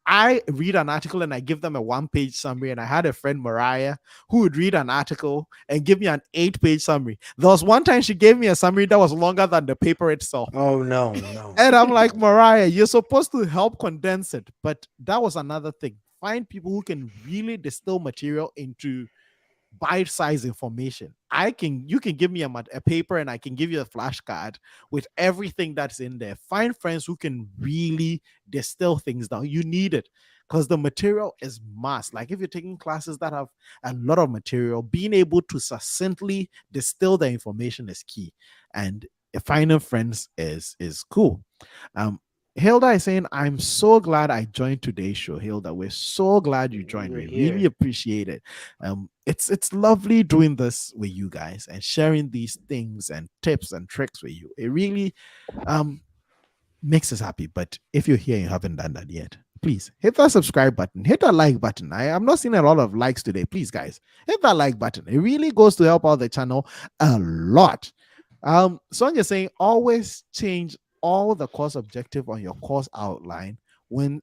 I read an article and I give them a 1-page summary. And I had a friend, Mariah, who would read an article and give me an 8-page summary. There was one time she gave me a summary that was longer than the paper itself. Oh no. And I'm like, Mariah, you're supposed to help condense it. But that was another thing. Find people who can really distill material into bite-sized information. You can give me a paper and I can give you a flashcard with everything that's in there. Find friends who can really distill things down. You need it because the material is mass. Like if you're taking classes that have a lot of material, being able to succinctly distill the information is key. And finding friends is cool. Hilda is saying, I'm so glad I joined today's show. Hilda, we're so glad you joined. We're We here. really appreciate it. It's lovely doing this with you guys and sharing these things and tips and tricks with you. It really makes us happy. But if you're here and you haven't done that yet, please hit that subscribe button, hit that like button. I'm not seeing a lot of likes today. Please, guys, hit that like button. It really goes to help out the channel a lot. Sonia is saying, always change all the course objective on your course outline when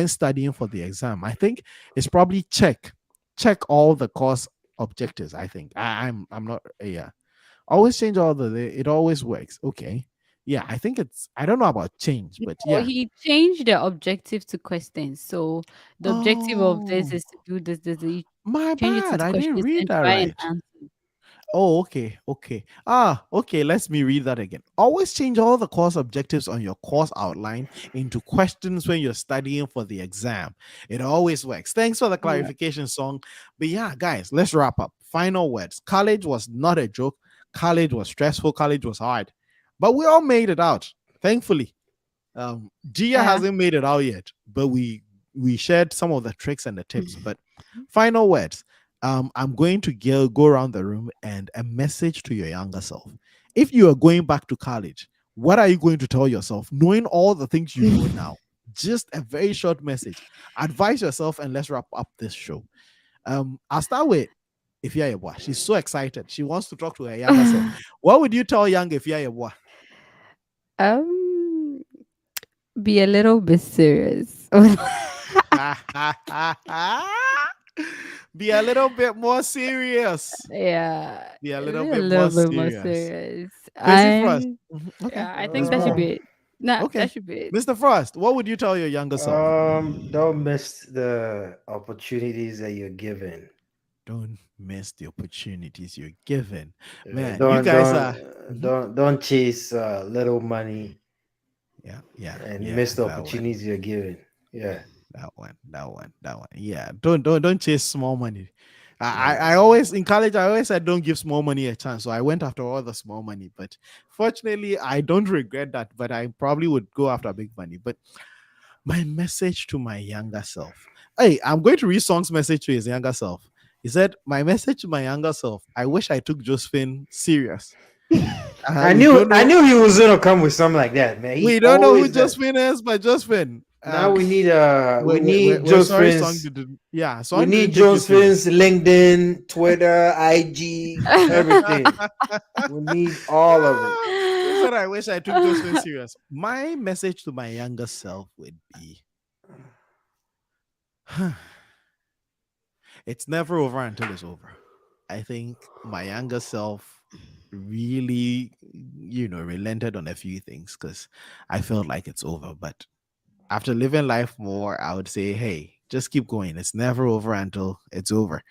studying for the exam. I think it's probably check all the course objectives. I think I'm not always change all it always works. Okay, yeah, I think I don't know about change, but Or yeah. he changed the objective to questions. So the objective of this is to do this. You My change it bad, to I didn't questions read and that try and right. answer. Oh, okay. Okay. Let me read that again. Always change all the course objectives on your course outline into questions when you're studying for the exam. It always works. Thanks for the clarification, Song. But yeah, guys, let's wrap up. Final words. College was not a joke. College was stressful. College was hard. But we all made it out, thankfully. Gia hasn't made it out yet, but we shared some of the tricks and the tips. But final words. I'm going to go around the room and a message to your younger self. If you are going back to college, what are you going to tell yourself? Knowing all the things you know now, just a very short message. Advise yourself and let's wrap up this show. I'll start with Ifya Yeboah. She's so excited. She wants to talk to her younger self. What would you tell young Ifya Yeboah? Be a little bit serious. Be a little bit more serious. Yeah. Be a little Be bit more serious. Crazy Frost. Okay. Yeah, I think That's that should wrong. be it. Nah, Okay. that should be it. Mr. Frost, what would you tell your younger self? Don't miss the opportunities that you're given. Don't miss the opportunities you're given. Man, don't, you guys don't chase little money yeah, and yeah, miss the that one. opportunities you're given. Yeah. That one. Yeah, don't chase small money. I always in college I always said don't give small money a chance. So I went after all the small money, but fortunately I don't regret that. But I probably would go after big money. But my message to my younger self. Hey, I'm going to read Song's message to his younger self. He said, "My message to my younger self. I wish I took Josephine serious." I knew he was gonna come with something like that, man. We don't know who Josephine is, but Josephine. Now we need Josephine's. We need Josephine's LinkedIn, Twitter, IG, everything. We need all of it. But I wish I took Josephine serious. My message to my younger self would be, it's never over until it's over. I think my younger self really, relented on a few things because I felt like it's over. But after living life more, I would say, hey, just keep going. It's never over until it's over.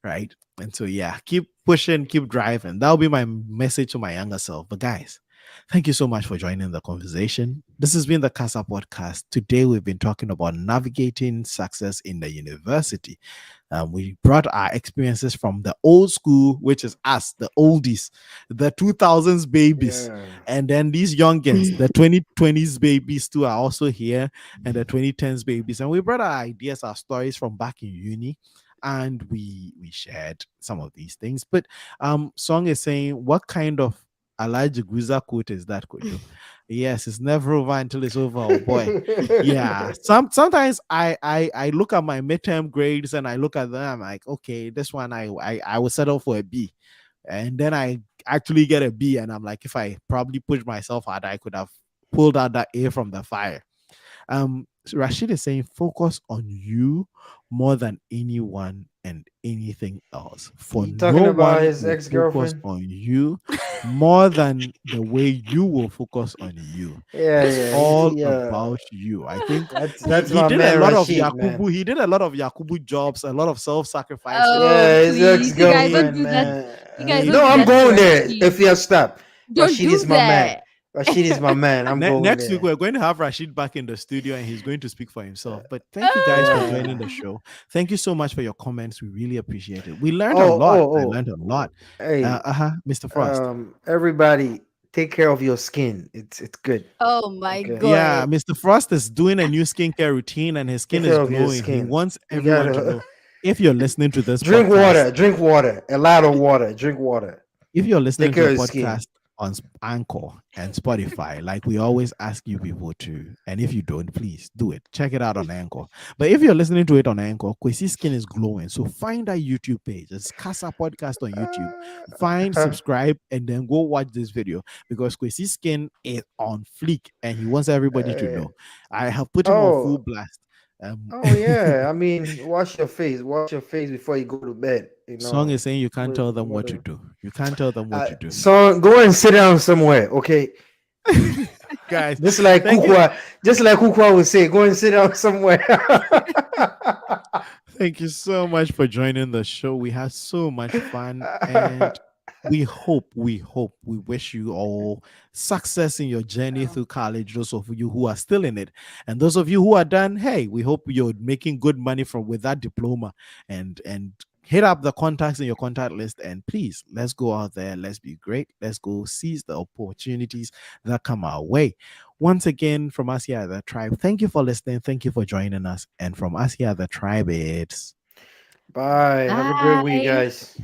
Right. And so, yeah, keep pushing, keep driving. That'll be my message to my younger self. But guys, thank you so much for joining the conversation. This has been the CASA podcast. Today, we've been talking about navigating success in the university. We brought our experiences from the old school, which is us, the oldies, the 2000s babies. Yeah. And then these youngins, the 2020s babies too are also here, and the 2010s babies. And we brought our ideas, our stories from back in uni. And we shared some of these things. But Song is saying, what kind of Elijah Guza quote is that, Kojo? Yes, it's never over until it's over. Oh boy. Yeah. Sometimes I look at my midterm grades and I look at them, I'm like, okay, this one I will settle for a B. And then I actually get a B, and I'm like, if I probably pushed myself harder, I could have pulled out that A from the fire. Rashid is saying, focus on you more than anyone and anything else. For He talking no about one his will ex-girlfriend? focus on you more than the way you will focus on you. It's all about you. I think that's he my did man, a lot Rashid, of man. Yakubu. He did a lot of Yakubu jobs, a lot of self-sacrifice. Yeah, his please, you guys don't ex-girlfriend, do that. man. You guys No, don't do I'm that to going there. Rashid. If you stop, Don't Rashid do is my man. that. Rashid is my man. I'm going Next there. week, we're going to have Rashid back in the studio and he's going to speak for himself. But thank you guys for joining the show. Thank you so much for your comments. We really appreciate it. We learned a lot. I learned a lot. Hey, Mr. Frost. Everybody, take care of your skin. It's good. Oh my Okay. god. Yeah, Mr. Frost is doing a new skincare routine and his skin Take is care of your glowing. He skin. wants You everyone to gotta- know. If you're listening to this Drink podcast, water, a lot of water. Drink water. if you're listening Take care to of the your skin. podcast on Anchor and Spotify, like we always ask you people to, and if you don't, please do it. Check it out on Anchor. But if you're listening to it on Anchor, Kwesi's skin is glowing. So find our YouTube page. It's CASA Podcast on YouTube. Find, subscribe, and then go watch this video because Kwesi's skin is on fleek and he wants everybody to know. I have put him on full blast. Oh yeah, I mean, wash your face before you go to bed. You know, Song is saying you can't tell them what to do. You can't tell them what to do. So go and sit down somewhere, okay? Guys, Just like Kukwa would say, go and sit down somewhere. Thank you so much for joining the show. We had so much fun, and we wish you all success in your journey through college. Those of you who are still in it, and those of you who are done, hey, we hope you're making good money with that diploma, and hit up the contacts in your contact list, and please, let's go out there, let's be great, let's go seize the opportunities that come our way. Once again, from us here at the Tribe, thank you for listening, thank you for joining us, and from us here at the Tribe, it's Bye. Have a great week, Bye. guys.